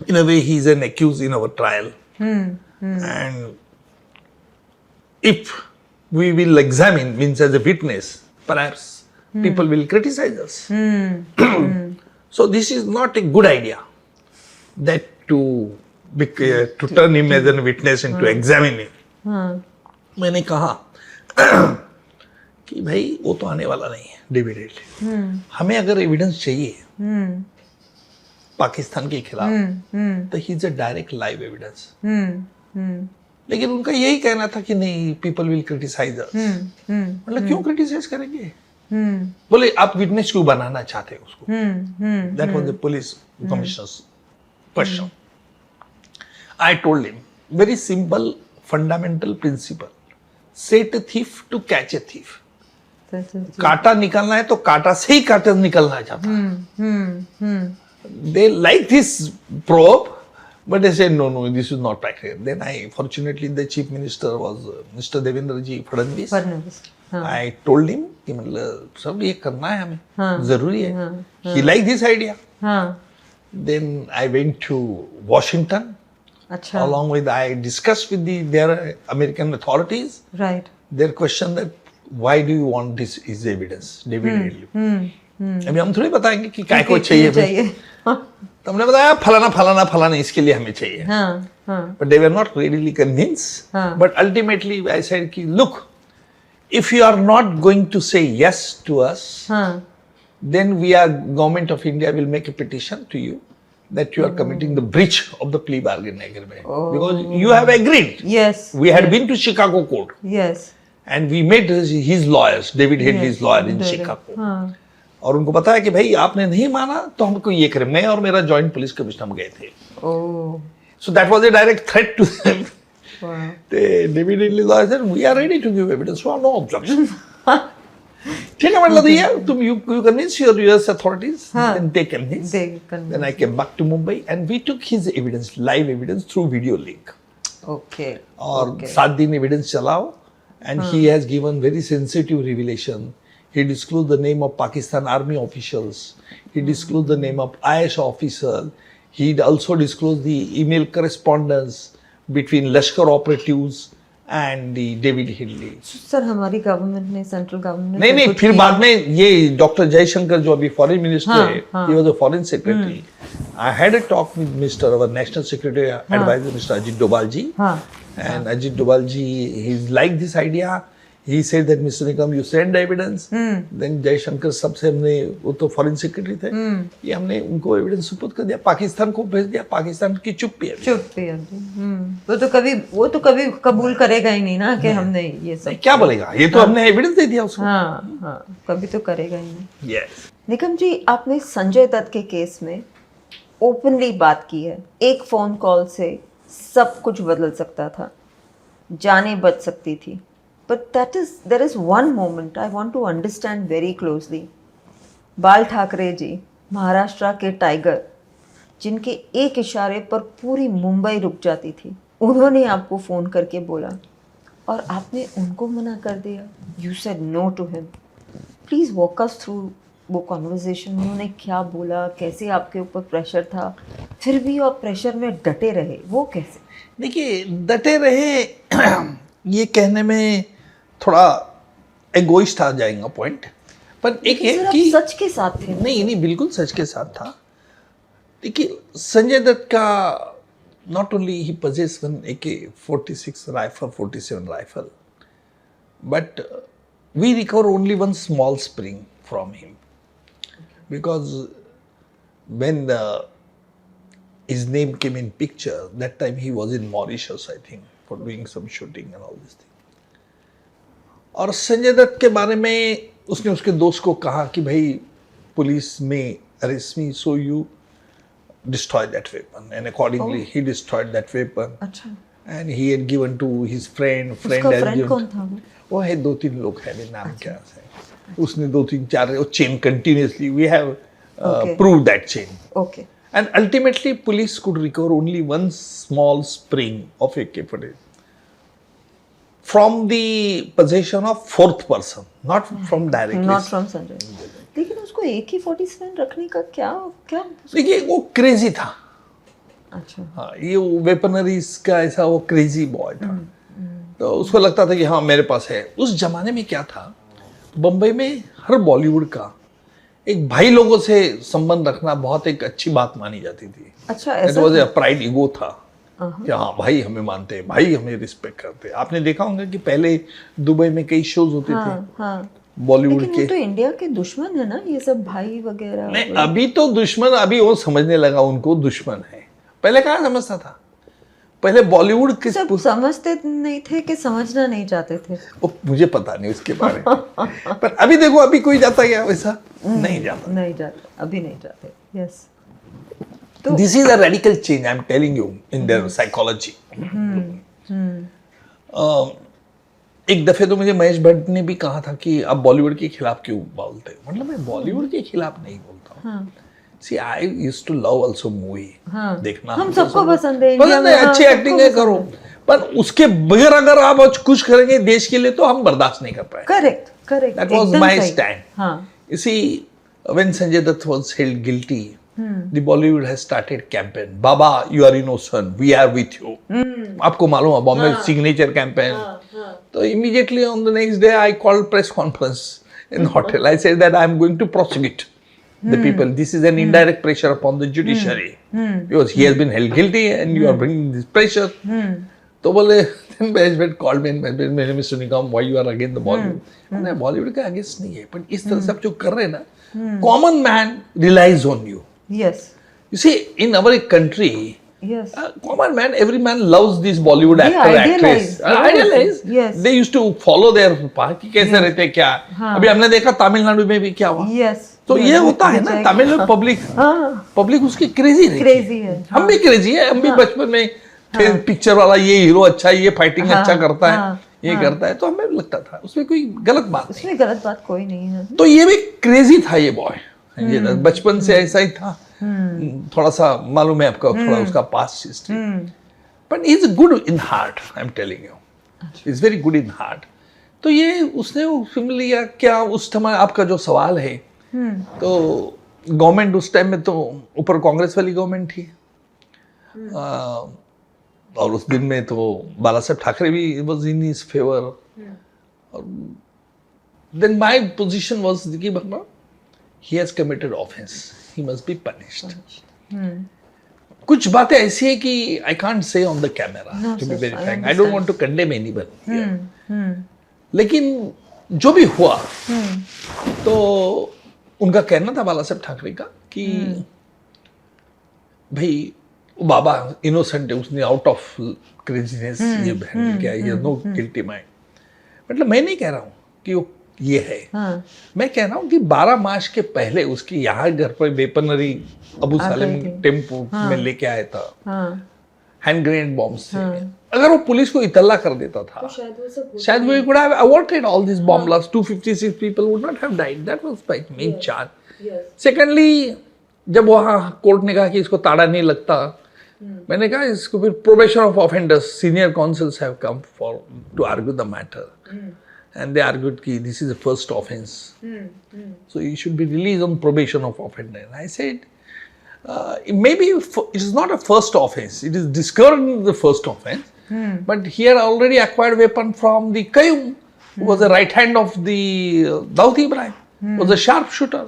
Speaker 2: in a way, he's an accused in our trial. And if we will examine, means as a witness, perhaps people will criticize us. So this is not a good idea, that to turn him as a witness and to examine him. मैंने कहा कि भाई वो तो आने वाला नहीं है डेविड हेडली, हमें अगर एविडेंस चाहिए पाकिस्तान के खिलाफ तो he is a direct live evidence. लेकिन उनका यही कहना था कि नहीं, पीपल विल क्रिटिसाइज अस. मतलब क्यों क्रिटिसाइज करेंगे? बोले आप विटनेस क्यों बनाना चाहते हो उसको? That was the police commissioner's question. I told him very simple fundamental principle, set a thief to catch a thief. कांटा निकालना है तो कांटा से ही कांटा निकलना चाहता. They like this probe, but they said no, this is not practical. Then fortunately, the chief minister was Mr. Devendraji Fadnavis. I told him कि मतलब सब ये करना है हमें, जरूरी है. He liked this idea. Then I went to Washington. Along with I discussed with their American authorities.
Speaker 1: Right.
Speaker 2: Their question that why do you want this is evidence, David Headley. अभी हम थोड़ी बताएंगे कि काय को चाहिए. तो हमने बताया फलाना फलाना फलाना इसके लिए हमें चाहिए. But they were not really convinced. But ultimately I said कि look, if you are not going to say yes to us, then government of India will make a petition to you that you are committing the breach of the plea bargain agreement. Because you have agreed.
Speaker 1: Yes.
Speaker 2: We had been to Chicago court.
Speaker 1: Yes.
Speaker 2: And we met his lawyers, David Headley's lawyer in Chicago. और उनको बताया कि भाई आपने नहीं माना तो हमको ये करें. मैं और मेरा जॉइंट पुलिस कमिश्नर गए थे. So that was a direct threat to them. David Headley's lawyer said, we are ready to give evidence. So no objection. ठीक है, मतलब ये तुम you convince your US authorities, then they convince. Then I came back to Mumbai and we took his evidence, live evidence through video link.
Speaker 1: Okay.
Speaker 2: और 7 दिन evidence चलाओ, and he has given very sensitive revelation. He disclosed the name of Pakistan army officials. He disclosed the name of IAS officer. He also disclosed the email correspondence between Lashkar operatives and the David Headley.
Speaker 1: Sir हमारी government ने, central government
Speaker 2: ने नहीं, फिर बाद में ये doctor Jaishankar जो अभी फॉरेन मिनिस्टर है, he was a foreign secretary. I had a talk with Mr. our national secretary advisor Mr. Ajit Doval ji. And Ajit Doval ji, he's liked this idea. He said that Mr. Nikam, you send evidence. Then Jaishankar सबसे हमने, वो तो foreign secretary थे, ये हमने उनको evidence सुपुर्द कर दिया, पाकिस्तान को भेज दिया. पाकिस्तान की चुप्पी है.
Speaker 1: वो तो कभी कबूल करेगा ही नहीं ना कि हमने ये सब.
Speaker 2: क्या बोलेगा, ये तो हमने एविडेंस दे दिया उसको.
Speaker 1: कभी तो करेगा ही नहीं.
Speaker 2: Yes.
Speaker 1: निकम जी, आपने संजय दत्त के केस में ओपनली बात की है. एक फोन कॉल से सब कुछ बदल सकता था, जाने बच सकती थी. But there is one moment I want to understand very closely. बाल ठाकरे जी, महाराष्ट्र के टाइगर, जिनके एक इशारे पर पूरी मुंबई रुक जाती थी, उन्होंने आपको फ़ोन करके बोला और आपने उनको मना कर दिया. You said no to him. Please walk us through वो कॉन्वर्जेशन. उन्होंने क्या बोला, कैसे आपके ऊपर प्रेशर था, फिर भी आप प्रेशर में डटे रहे, वो कैसे?
Speaker 2: देखिए, डटे रहे ये कहने में थोड़ा एगोइस्ट आ जाएगा पॉइंट, पर एक है कि
Speaker 1: सच के साथ थे.
Speaker 2: नहीं, बिल्कुल सच के साथ था. देखिए, संजय दत्त का not only he possessed one AK-46 rifle, 47 rifle, but we recover only one small spring from him, because when his name came in picture, that time he was in Mauritius, I think, for doing some shooting and all this thing. और संजय दत्त के बारे में उसने उसके दोस्त को कहा कि भाई पुलिस में arrest me, so you destroy that weapon. And accordingly he destroyed that weapon. अच्छा. And he had given to his friend.
Speaker 1: कौन था
Speaker 2: वो है 2-3 लोग हैं, नाम क्या है. उसने 2-3-4 chain continuously, we have prove that chain.
Speaker 1: Okay.
Speaker 2: And ultimately police could recover only one small spring of AK-47 from the possession of fourth person, not from directly.
Speaker 1: Not from Sanjay. लेकिन उसको AK-47 रखने का क्या क्या?
Speaker 2: देखिए वो crazy था।
Speaker 1: अच्छा।
Speaker 2: हाँ, ये वेपनरीज का ऐसा वो क्रेजी बॉय था। तो उसको लगता था कि हाँ मेरे पास है। उस जमाने में क्या था, बम्बई में हर बॉलीवुड का एक भाई लोगों से संबंध रखना बहुत एक अच्छी बात मानी जाती थी।
Speaker 1: अच्छा,
Speaker 2: इट
Speaker 1: ऐसा
Speaker 2: वाज
Speaker 1: था?
Speaker 2: अ प्राइड ईगो था कि हाँ भाई हमें मानते हैं, भाई हमें रिस्पेक्ट करते हैं। आपने देखा होगा कि पहले दुबई में कई शोज होते थे
Speaker 1: हाँ।
Speaker 2: बॉलीवुड
Speaker 1: लेकिन
Speaker 2: के।
Speaker 1: वो तो इंडिया के दुश्मन है ना, ये सब भाई वगैरह।
Speaker 2: नहीं, अभी तो दुश्मन, अभी वो समझने लगा उनको दुश्मन है। पहले कहाँ समझता था? पहले बॉलीवुड के
Speaker 1: सब समझते नहीं थे कि समझना नहीं चाहते थे?
Speaker 2: वो मुझे पता नहीं उसके बारे में। पर अभी देखो, अभी कोई जाता क्या वैसा? नहीं जाता।
Speaker 1: नहीं जाते, अभी नहीं जाते। Yes.
Speaker 2: This is a radical change, I am telling you, in their psychology. एक दफे तो मुझे महेश भट्ट ने भी कहा था कि आप बॉलीवुड के खिलाफ क्यों बोलते हो? मतलब मैं बॉलीवुड के खिलाफ नहीं बोलता हूँ। See I used to love also movie, देखना
Speaker 1: हम सबको पसंद है, इंडिया
Speaker 2: पसंद है,
Speaker 1: में
Speaker 2: अच्छी एक्टिंग है, करो। पर उसके बगैर अगर आप आज कुछ करेंगे देश के लिए तो हम बर्दाश्त नहीं कर पाए।
Speaker 1: Correct, correct.
Speaker 2: That was my stand.
Speaker 1: हाँ।
Speaker 2: You see, when Sanjay Dutt was held guilty, the Bollywood has started campaign. Baba, you are innocent. We are with you. आपको मालूम है बॉम्बे सिग्नेचर कैंपेन। तो immediately on the next day I called press conference in hotel. I said that I am going to prosecute the people. This is an indirect pressure upon the judiciary because he has been held guilty and you are bringing this pressure. तो बोले then Mahesh Bhatt called me and मेरे Mr. Nikam, why you are against the Bollywood? मैंने बॉलीवुड के against नहीं है, पर इस तरह से आप जो कर रहे हैं ना, common man realise on you.
Speaker 1: Yes,
Speaker 2: you see in our country,
Speaker 1: yes,
Speaker 2: common man, every man loves this Bollywood
Speaker 1: They
Speaker 2: actor,
Speaker 1: idealize.
Speaker 2: actress. Idealize.
Speaker 1: Yes.
Speaker 2: They used to follow their path कि कैसे रहते हैं, क्या। अभी हमने देखा तमिलनाडु में भी क्या हुआ।
Speaker 1: यस।
Speaker 2: तो ये होता है ना, तमिल में पब्लिक उसकी क्रेजी रहती
Speaker 1: क्रेजी है।
Speaker 2: हम भी क्रेजी है, हम भी बचपन में थे पिक्चर वाला, ये हीरो अच्छा है, ये फाइटिंग अच्छा करता है, ये करता है, तो हमें लगता था उसमें कोई गलत बात नहीं।
Speaker 1: उसमें गलत बात कोई नहीं है।
Speaker 2: तो ये भी क्रेजी था ये बॉय, बचपन से ऐसा ही था। थोड़ा सा मालूम है आपका, थोड़ा उसका past history, but he is good in heart, I am telling you, is very good in heart. तो ये उसने वो फिल्म लिया क्या उस समय? आपका जो सवाल है, तो गवर्नमेंट उस टाइम में तो ऊपर कांग्रेस वाली गवर्नमेंट थी, और उस दिन में तो बाला साहब ठाकरे भी was in his favour. Then my position was कि बाबा, he has committed offence, he must be punished. कुछ बातें ऐसी है कि I can't say on the camera, to be very frank, I don't want to condemn anyone. लेकिन जो भी हुआ, तो उनका कहना था बाला साहब ठाकरे का कि भाई बाबा इनोसेंट है, उसने आउट ऑफ क्रेजीनेस ये हैंडल किया, ये नो गिल्टी माइंड। मतलब मैं नहीं कह रहा हूँ कि वो ये है, मैं कह रहा हूँ कि 12 मार्च के पहले उसकी यहाँ घर पर वेपनरी अबू सालेम टेम्पो में लेके आया था, हैंड ग्रेनेड बॉम्ब्स थे। अगर वो पुलिस को इतला कर देता था तो शायद वो would have averted all these bomb blasts. 256 people would not have died. That was my main charge. Secondly, जब वहाँ कोर्ट ने कहा कि इसको ताड़ा नहीं लगता, मैंने कहा इसको फिर probation of offenders, senior counsels have come for to argue the matter, and they argued कि this is the first offense, so you should be released on probation of offender. And I said, maybe it is not a first offense, it is discovered the first offense, but here already acquired weapon from the Qayyum, who was the right hand of the Dawood Ibrahim, was a sharpshooter.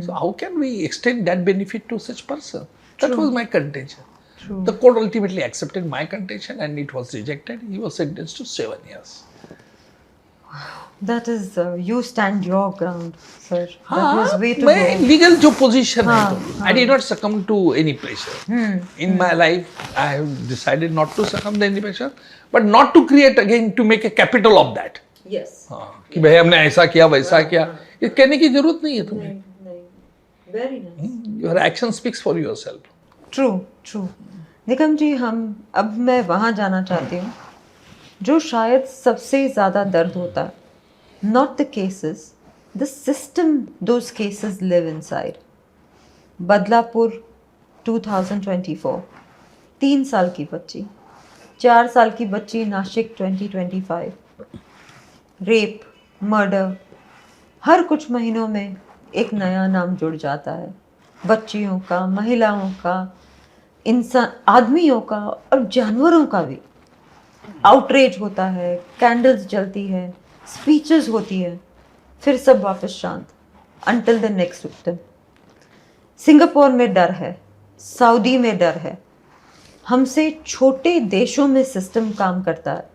Speaker 2: So how can we extend that benefit to such person? That was my contention. The court ultimately accepted my contention and it was rejected. He was sentenced to 7 years.
Speaker 1: That is, you stand your ground, sir. That was way to
Speaker 2: मैं
Speaker 1: go.
Speaker 2: legal जो position है, तो I did not succumb to any pressure. In my life, I have decided not to succumb to any pressure, but not to create again to make a capital of that.
Speaker 1: Yes.
Speaker 2: कि भाई हमने ऐसा किया वैसा किया, ये कहने की जरूरत नहीं है तुम्हें।
Speaker 1: नहीं। Very nice.
Speaker 2: Your action speaks for yourself.
Speaker 1: True, true. Nikam जी, अब मैं वहाँ जाना चाहती हूँ जो शायद सबसे ज़्यादा दर्द होता है। Not the cases, the system those cases live inside. Badlapur 2024, 3 साल की बच्ची, 4 साल की बच्ची नासिक 2025, रेप, मर्डर, हर कुछ महीनों में एक नया नाम जुड़ जाता है, बच्चियों का, महिलाओं का, इंसान, आदमियों का और जानवरों का भी। आउटरेज होता है, कैंडल्स जलती है, स्पीचेस होती है, फिर सब वापस शांत, until the next victim. Singapore में डर है, सऊदी में डर है, हमसे छोटे देशों में सिस्टम काम करता है,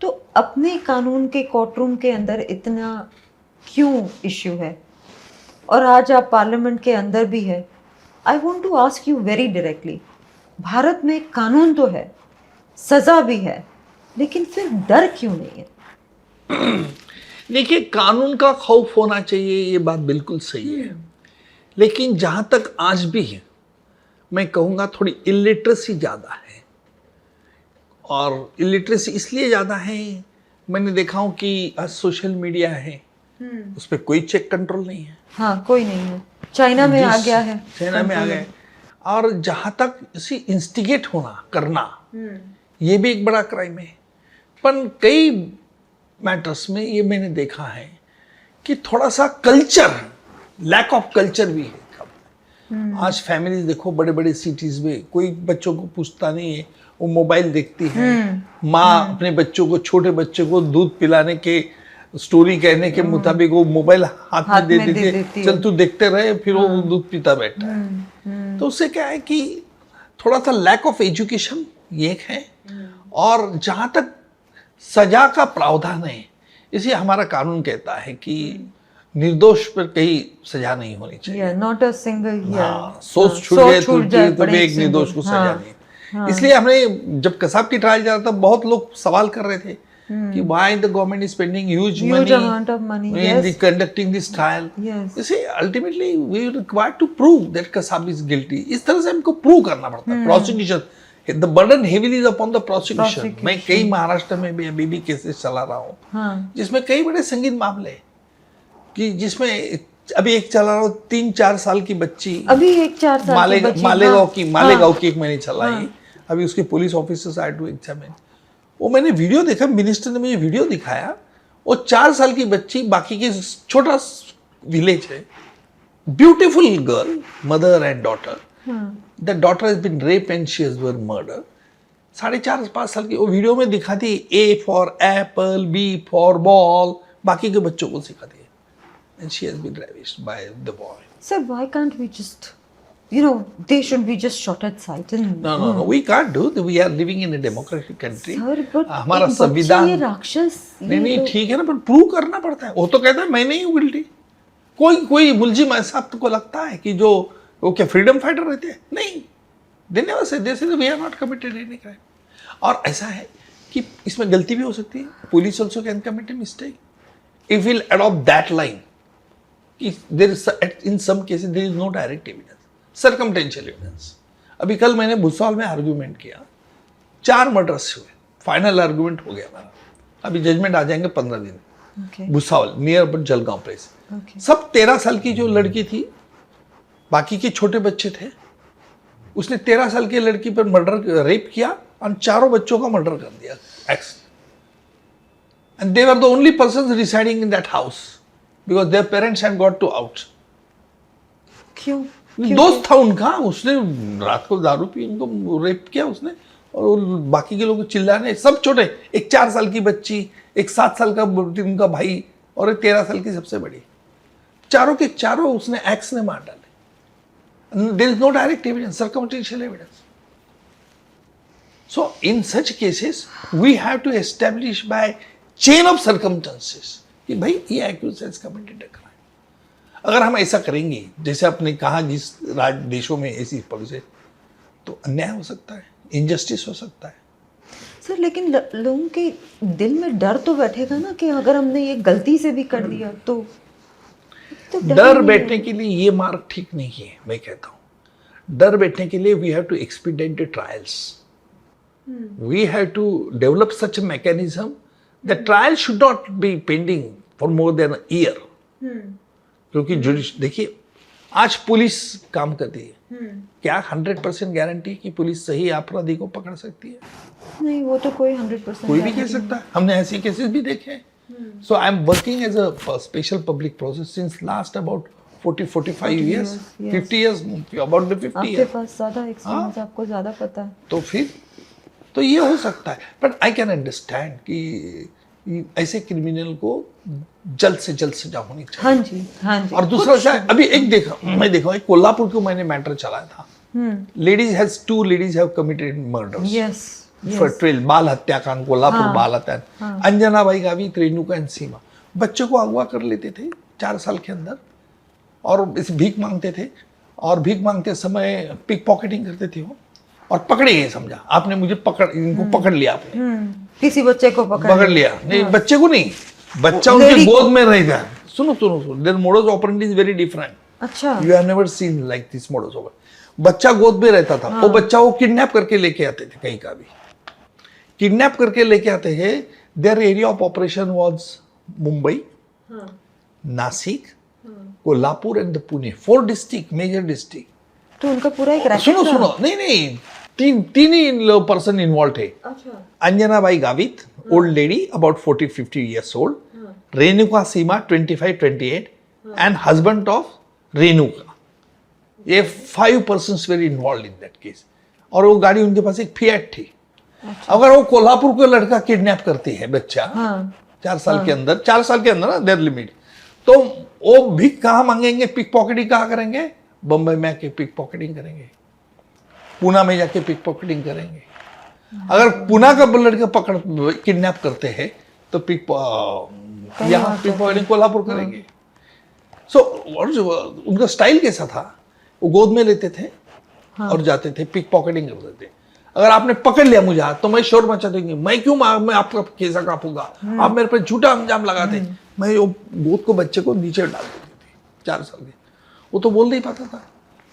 Speaker 1: तो अपने कानून के कोर्टरूम के अंदर इतना क्यों इश्यू है? और आज आप पार्लियामेंट के अंदर भी है। I want to ask you very directly, Bharat में कानून तो है, सजा भी है, लेकिन फिर डर क्यों नहीं है?
Speaker 2: देखिए, कानून का खौफ होना चाहिए, ये बात बिल्कुल सही है, लेकिन जहां तक आज भी है, मैं कहूँगा थोड़ी इलिटरेसी ज़्यादा है। और इलिटरेसी इसलिए ज़्यादा है, मैंने देखा हूँ कि आज सोशल मीडिया है, उस पर कोई चेक कंट्रोल नहीं है।
Speaker 1: हाँ, कोई नहीं है। चाइना में आ गया है,
Speaker 2: चाइना में आ गया है। और जहाँ तक इसी इंस्टिगेट होना करना, ये भी एक बड़ा क्राइम है। पर कई मैटर्स में ये मैंने देखा है कि थोड़ा सा कल्चर, लैक ऑफ कल्चर भी है। आज फैमिली देखो, बड़े बड़े सिटीज में कोई बच्चों को पूछता नहीं है, वो मोबाइल देखती है। माँ अपने बच्चों को, छोटे बच्चे को दूध पिलाने के, स्टोरी कहने के मुताबिक वो मोबाइल हाथ में दे देती है, चल तू देखते रहे, फिर वो दूध पीता बैठा है। तो उससे क्या है कि थोड़ा सा लैक ऑफ एजुकेशन ये एक है। और जहाँ तक सजा का प्रावधान है, इसे हमारा कानून कहता है कि निर्दोष पर कहीं सजा नहीं होनी चाहिए।
Speaker 1: नॉट अ सिंगल,
Speaker 2: सोच छूट जाए तो भी एक निर्दोष को सजा नहीं। इसलिए हमने जब कसाब की ट्रायल जा रहा था, बहुत लोग सवाल कर रहे थे कि why the government is spending huge money in conducting this trial. इसे ultimately we required to prove that Kasab is guilty. इस तरह से हमको प्रूव करना पड़ता है। Prosecution, the burden heavily is upon the prosecution. मैं कई महाराष्ट्र में भी अभी भी केसेस चला रहा हूँ, जिसमें कई बड़े संगीन मामले कि जिसमें अभी एक चला रहा हूँ, 3-4 साल की बच्ची,
Speaker 1: अभी एक 4 साल की बच्ची,
Speaker 2: मालेगांव की एक महीने चलाई। अभी उसके पुलिस ऑफिसर्स आए टू एग्जामिन। वो मैंने वीडियो देखा, मिनिस्टर ने मुझे वीडियो दिखाया। वो 4 साल की बच्ची, बाकी के छोटा विलेज है, beautiful girl, mother and daughter. The daughter has been rape and she has been murder. 4.5-5 साल की वो वीडियो में दिखाती, A for apple, B for ball, बाकी के बच्चों को सिखाती है। And she has been ravished by the boy.
Speaker 1: Sir, why can't we just, they should be just shot at sight?
Speaker 2: No, we can't do that. We are living in a democratic country.
Speaker 1: Sir, but
Speaker 2: हमारा संविधान,
Speaker 1: ये राक्षस,
Speaker 2: नहीं ठीक है ना, पर prove करना पड़ता है। वो तो कहता है मैं नहीं हूँ गिल्टी। कोई मुलजिम ऐसा आपको लगता है कि जो वो क्या फ्रीडम फाइटर रहते हैं? नहीं, they never say, they say we have not committed any crime. और ऐसा है कि इसमें गलती भी हो सकती है। Police also can commit a mistake. If we'll adopt that line, there is, in some cases there is no direct evidence, circumstantial evidence. अभी कल मैंने भुसावल में आर्गुमेंट किया, 4 मर्डर्स हुए, फाइनल आर्गुमेंट हो गया हमारा। अभी जजमेंट आ जाएंगे 15 दिन। Bhusawal near Jalgaon place. सब 13 साल की जो लड़की थी, बाकी के छोटे बच्चे थे, उसने 13 साल की लड़की पर मर्डर, रेप किया और 4 बच्चों का मर्डर कर दिया। And they were the only persons residing in that house because their parents had got to out.
Speaker 1: क्यों?
Speaker 2: दोस्त था उनका, उसने रात को दारू पी, उनको रेप किया उसने, और बाकी के लोग चिल्लाने, सब छोटे, एक 4 साल की बच्ची, एक 7 साल का उनका भाई और एक 13 साल की सबसे बड़ी, चारों के चारों उसने एक्स ने मार डाले। There is no direct evidence, circumstantial evidence. So in such cases we have to establish by chain of circumstances कि भाई ये accuse has committed a crime. अगर हम ऐसा करेंगे, जैसे आपने कहा जिस देशों में ऐसी पॉलिसी है, तो अन्याय हो सकता है, इनजस्टिस हो सकता है।
Speaker 1: सर, लेकिन लोगों के दिल में डर तो बैठेगा ना कि अगर हमने ये गलती से भी कर दिया तो
Speaker 2: डर बैठने के लिए ये मार्ग ठीक नहीं है। मैं कहता हूँ डर बैठने के लिए we have to expedite the trials, we have to develop such a mechanism that trial should not be pending for more than a year. क्योंकि देखिए, आज पुलिस काम करती है, क्या 100% गारंटी कि पुलिस सही अपराधी को पकड़ सकती है?
Speaker 1: नहीं, वो तो कोई 100%
Speaker 2: कोई भी कह सकता है। हमने ऐसे केसेस भी देखे हैं। So I am working as a special public process since last about 40-45 years,
Speaker 1: yes.
Speaker 2: 50 years, about the 50
Speaker 1: आपके
Speaker 2: years.
Speaker 1: पास ज्यादा एक्सपीरियंस, आपको ज्यादा पता है.
Speaker 2: तो फिर तो ये हो सकता है, बट आई कैन अंडरस्टैंड कि ऐसे क्रिमिनल को जल्द से जल्द सजा होनी चाहिए.
Speaker 1: हाँ जी, हाँ जी.
Speaker 2: और दूसरा शायद अभी एक मैं देखा एक कोल्हापुर को मैंने मैटर चलाया था. two ladies have committed murders.
Speaker 1: Yes.
Speaker 2: For trail, बाल हत्याकांड, कोल्हापुर बाल हत्याकांड. अंजना बाई गावित, रेणुका एंड सीमा. बच्चों को अगवा कर लेते थे 4 साल के अंदर और इस भीख मांगते थे, और भीख मांगते समय पिक पॉकेटिंग करते थे वो, और पकड़े गए. समझा आपने, मुझे इनको पकड़ लिया आपने.
Speaker 1: किसी बच्चे को पकड़
Speaker 2: लिया. नहीं, बच्चे को नहीं, बच्चा उनके गोद में रहेगा. सुनो, there modus operandi is very different.
Speaker 1: अच्छा.
Speaker 2: You have never seen like this modus operandi. बच्चा गोद में रहता था. वो बच्चा वो किडनैप करके लेके आते थे, कहीं का भी किडनैप करके लेके आते हैं. Their area of operation was Mumbai, Nashik, Kolhapur and Pune. 4 district, major district.
Speaker 1: तो उनका पूरा एक रैकेट
Speaker 2: सुनो नहीं, तीन ही पर्सन इन्वॉल्व थे.
Speaker 1: अच्छा.
Speaker 2: Anjana by Gavit, old lady about 40-50 years old. Renuka Seema 25-28 and husband of Renuka. ये 5 persons were involved in that case. और वो गाड़ी उनके पास एक फिएट थी. अच्छा. अगर वो कोल्हापुर को लड़का किडनैप करती है बच्चा 4 साल के अंदर, 4 साल के अंदर ना, देयर लिमिट, तो वो भीख कहाँ मांगेंगे, पिक पॉकेटिंग कहाँ करेंगे? बम्बई में आके पिक पॉकेटिंग करेंगे, पूना में जाके पिक पॉकेटिंग करेंगे. अगर पूना का लड़का पकड़ किडनैप करते हैं तो यहाँ पिक पॉकेटिंग कोल्हापुर करेंगे. सो उनका स्टाइल कैसा था? वो गोद में लेते थे और जाते थे, पिक पॉकेटिंग करते थे. अगर आपने पकड़ लिया मुझे हाथ, तो मैं शोर मचा देंगे, मैं आपका केसा कापूंगा, आप मेरे पे झूठा अंजाम लगाते. मैं वो गोद को बच्चे को नीचे डाल देती थी 4 साल के. वो तो बोल नहीं पाता था.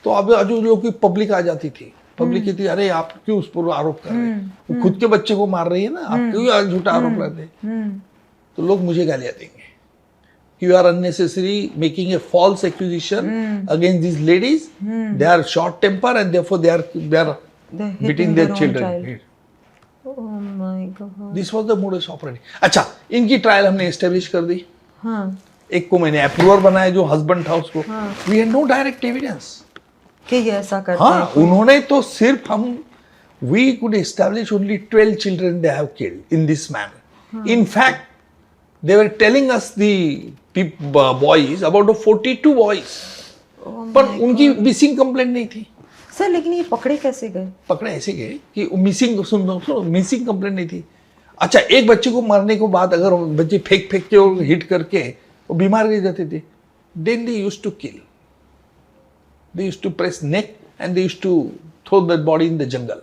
Speaker 2: तो अब जो कि पब्लिक आ जाती थी, पब्लिक कहती थी, अरे आप क्यों उस पर आरोप कर रहे हैं, वो खुद के बच्चे को मार रही है ना, आप क्यों झूठा आरोप लगाते? तो लोग मुझे गालियां देंगे, you are unnecessary making a false accusation against these ladies. They are short temper and therefore they are beating their children.
Speaker 1: Oh my God.
Speaker 2: This was the modus operandi. अच्छा, इनकी ट्रायल हमने एस्टेब्लिश कर दी.
Speaker 1: हाँ.
Speaker 2: एक को मैंने approver बनाया जो हस्बैंड था उसको. We had no direct evidence
Speaker 1: कि ये ऐसा करते
Speaker 2: हैं. हाँ, उन्होंने तो सिर्फ we could establish only 12 children they have killed in this manner. In fact, they were telling us the boys about the 42 boys. पर उनकी मिसिंग कंप्लेंट नहीं थी.
Speaker 1: सर लेकिन ये पकड़े कैसे गए?
Speaker 2: पकड़े ऐसे गए कि मिसिंग, सुनो, मिसिंग कंप्लेंट नहीं थी. अच्छा, एक बच्चे को मारने के बाद अगर बच्चे फेंक के और हिट करके वो बीमार गिर जाते थे, then they used to kill. They used to press neck and they used to throw that body in the jungle.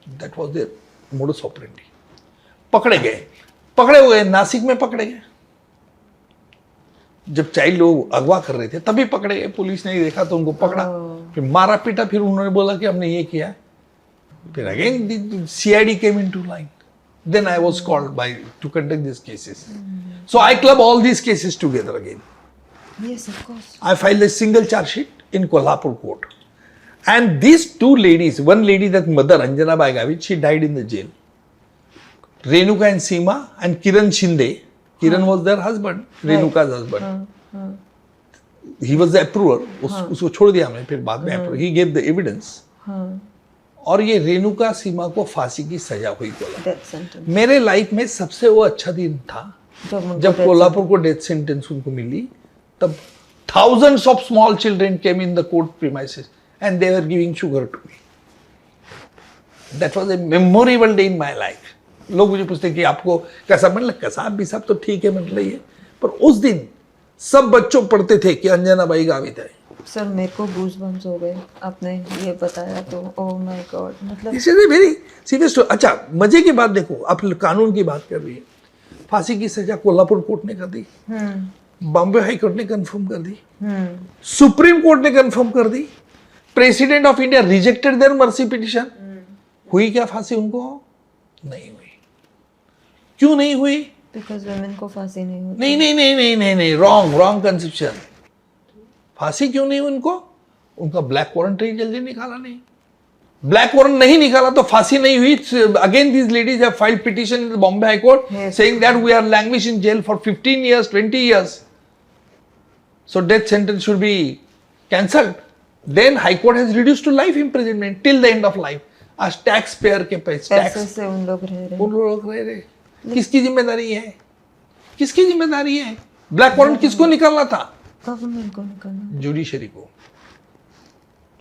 Speaker 2: That was their modus operandi. पकड़े हुए नासिक में पकड़े गए. जब चाइल्ड लोग अगवा कर रहे थे तभी पकड़े गए. पुलिस ने देखा तो उनको पकड़ा, फिर मारा पीटा, फिर उन्होंने बोला कि हमने ये किया. फिर again CID came into line. Then I was called to conduct these cases. So I club all these cases together again.
Speaker 1: Yes, of course.
Speaker 2: I filed a single charge sheet in Kolhapur court. And these 2 ladies, one lady, that mother Anjana Bai Gavit, she died in the jail. Renuka and Seema and Kiran Shinde. Kiran was their husband, Renuka's husband. He was the approver. उसको छोड़ दिया हमने, फिर बाद में approver. He gave the evidence. और ये रेणुका सीमा को फांसी की सजा हुई कोल्हापुर. मेरे लाइफ में सबसे वो अच्छा दिन था जब कोल्हापुर को डेथ सेंटेंस उनको मिली. तब thousands of small children came in the court premises and they were giving sugar to me. That was a memorable day in my life. लोग मुझे पूछते कि आपको कैसा, मतलब कसाब भी सब तो ठीक है, मतलब ये, पर उस दिन सब बच्चों पढ़ते थे कि अंजना बाई गावित है.
Speaker 1: सर मेरे को गूज़बम्स हो गए आपने ये बताया तो. Oh my god. मतलब
Speaker 2: this is a very serious. अच्छा, मजे की बात देखो, आप कानून की बात कर रही है. फांसी की सजा कोल्हापुर कोर्ट ने कर दी, बॉम्बे हाई कोर्ट ने कंफर्म कर दी, सुप्रीम कोर्ट ने कंफर्म कर दी, president of India rejected their mercy petition. हुई क्या फांसी उनको? नहीं हुई. क्यों नहीं हुई?
Speaker 1: बिकॉज़ वुमेन को फांसी नहीं हुई.
Speaker 2: नहीं, रॉन्ग कंसेप्शन. फांसी क्यों नहीं हुई उनको? उनका ब्लैक वारंट जल्दी निकाला नहीं. ब्लैक वारंट नहीं निकाला तो फांसी नहीं हुई. Again these ladies have filed petition in the Bombay High Court saying that we are languish in jail for 15 years, 20 years. So death sentence should be cancelled. Then High Court has reduced to life imprisonment till the end of life. आज tax payer के पैसे
Speaker 1: पैसे से उन लोग रह रहे हैं।
Speaker 2: उन लोग रह रहे। किसकी जिम्मेदारी है? किसकी जिम्मेदारी है? ब्लैक वारंट किसको निकालना था?
Speaker 1: गवर्नमेंट को निकालना,
Speaker 2: जुडिशरी को।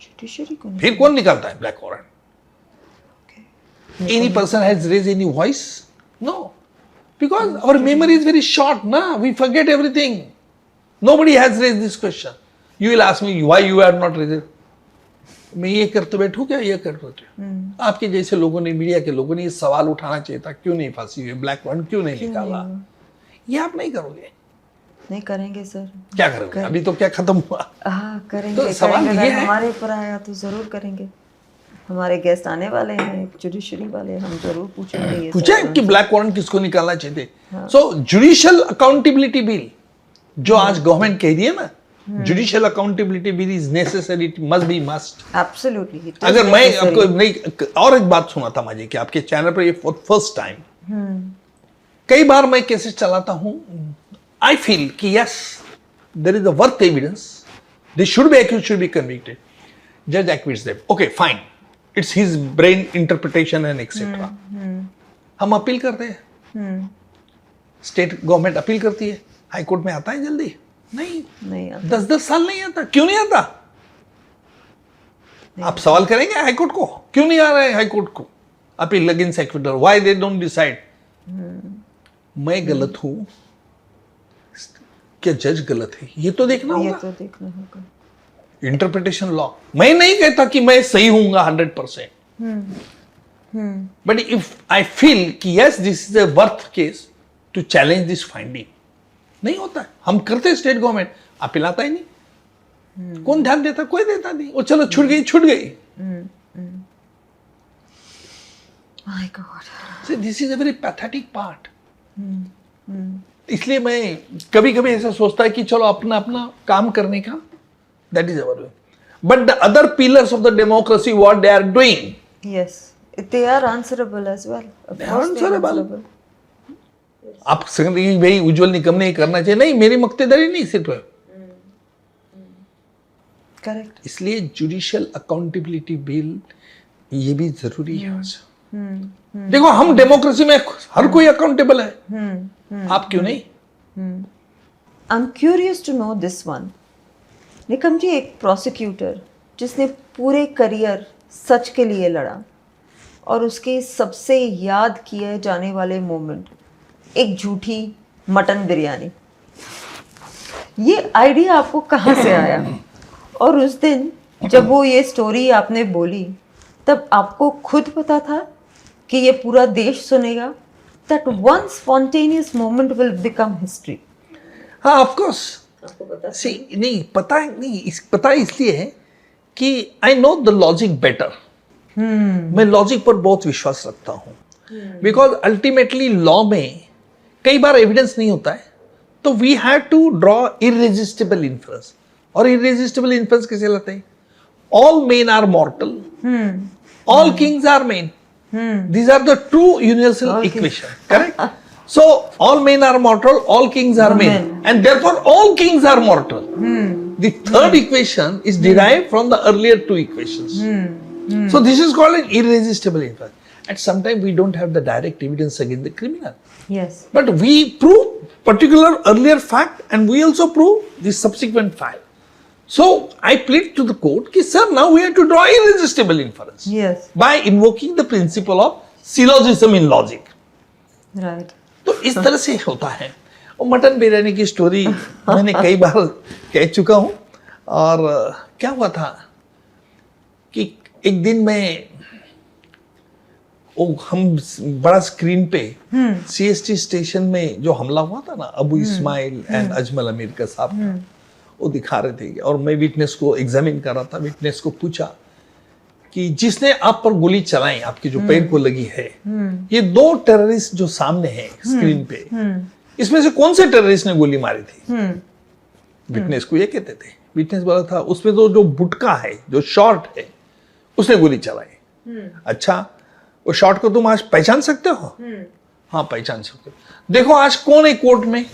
Speaker 1: जुडिशरी को।
Speaker 2: फिर कौन निकालता है black warrant? Any person has raised any voice? No, because our memory is very short. Na, we forget everything. Nobody has raised this question. You will ask me why you are not raised. मैं ये करते बैठूं क्या? ये कर बैठूं? आपके जैसे लोगों ने, मीडिया के लोगों ने ये सवाल उठाना चाहिए था, क्यों नहीं फांसी हुई, ब्लैक वारंट क्यों नहीं निकाला? ये आप नहीं करोगे।
Speaker 1: नहीं करेंगे सर।
Speaker 2: क्या करोगे? अभी तो क्या खत्म हुआ?
Speaker 1: हाँ करेंगे।
Speaker 2: तो सवाल
Speaker 1: करेंगे,
Speaker 2: ये है,
Speaker 1: हमारे ऊपर आया तो जरूर करेंगे। हमारे गेस्ट आने वाले हैं जुडिशरी वाले, हम जरूर पूछेंगे ये
Speaker 2: पूछे कि ब्लैक वारंट किसको निकालना चाहिए। सो जुडिशियल अकाउंटेबिलिटी बिल जो आज गवर्नमेंट कह रही है ना, judicial accountability bill is necessary, it must be must.
Speaker 1: Absolutely.
Speaker 2: अगर मैं आपको नहीं, और एक बात सुना था मुझे कि आपके चैनल पर ये फर्स्ट टाइम, कई बार मैं कैसे चलाता हूं, आई फील कि yes there is a worth evidence, they should be accused, should be convicted, जज acquits them, okay fine, it's his brain interpretation and etcetera. हम अपील करते हैं, स्टेट गवर्नमेंट अपील करती है, हाई कोर्ट में आता है जल्दी? नहीं आता। 10-10 साल नहीं आता। क्यों नहीं आता? आप सवाल करेंगे हाई कोर्ट को, क्यों नहीं आ रहे हाई कोर्ट को appeal against acquittal, why they don't decide? मैं गलत हूं क्या जज गलत है? ये तो देखना होगा। इंटरप्रिटेशन लॉ, मैं नहीं कहता कि मैं सही हूंगा 100%, बट इफ आई फील कि yes this is a worth case to challenge this finding, नहीं होता है। हम करते स्टेट गवर्नमेंट, अपील आता ही नहीं। कौन ध्यान देता? कोई देता नहीं। वो चलो छूट गई।
Speaker 1: My God,
Speaker 2: this is a very pathetic part. इसलिए मैं कभी कभी ऐसा सोचता है कि चलो अपना अपना काम करने का, that is our way, but the other pillars of the democracy what they are doing,
Speaker 1: yes they are answerable as well.
Speaker 2: Answerable. आप कहेंगे भाई उज्जवल निकम ने करना चाहिए, नहीं, मेरी मक्तेदारी नहीं सिर्फ है।
Speaker 1: करेक्ट।
Speaker 2: इसलिए जुडिशियल अकाउंटेबिलिटी बिल ये भी जरूरी है आज। देखो हम डेमोक्रेसी में हर कोई अकाउंटेबल है, आप क्यों नहीं?
Speaker 1: I am curious to know this one. Nikam ji एक प्रोसिक्यूटर जिसने पूरे करियर सच के लिए लड़ा और उसके सबसे याद किए जाने वाले मोमेंट एक झूठी मटन बिरयानी, ये आइडिया आपको कहाँ से आया? और उस दिन जब वो ये स्टोरी आपने बोली तब आपको खुद पता था कि ये पूरा देश सुनेगा? That one spontaneous moment will become history.
Speaker 2: हाँ ऑफ कोर्स।
Speaker 1: आपको पता?
Speaker 2: नहीं पता नहीं, पता इसलिए है कि I know the logic better. मैं लॉजिक पर बहुत विश्वास रखता हूँ, बिकॉज अल्टीमेटली लॉ में कई बार एविडेंस नहीं होता है, तो we have to draw irresistible inference. और इररेजिस्टिबल इन्फ्रेंस कैसे लाते हैं? All men are mortal, all kings are men, these are the true universal equation, correct? So all men are mortal, all kings are men, and therefore all kings are mortal. The third equation is derived from the earlier two equations. So this is called an irresistible inference. And sometimes we don't have the direct evidence against the criminal.
Speaker 1: Yes.
Speaker 2: But we prove particular earlier fact, and we also prove the subsequent fact. So I plead to the court कि sir now we have to draw irresistible inference.
Speaker 1: Yes.
Speaker 2: By invoking the principle of syllogism in logic.
Speaker 1: Right.
Speaker 2: तो इस तरह से होता है। और mutton biryani की story मैंने कई बार कह चुका हूँ। और क्या हुआ था कि एक दिन मैं हम बड़ा स्क्रीन पे CST स्टेशन में जो हमला हुआ था ना, अबू इस्माइल एंड अजमल अमीर का साहब का, वो दिखा रहे थे और मैं विटनेस को एग्जामिन कर रहा था। विटनेस को पूछा कि जिसने आप पर गोली चलाई, आपके जो पैर को लगी है, ये दो टेररिस्ट जो सामने हैं स्क्रीन पे, इसमें से कौन से टेररिस्ट ने गोली मारी थी? विटनेस को ये कहते थे। विटनेस बोला था उसमें तो जो बुटका है, जो शॉर्ट है, उसने गोली चलाई। अच्छा, वो शॉर्ट को तुम आज पहचान सकते हो? हाँ पहचान सकते हो। देखो आज कौन है कोर्ट में?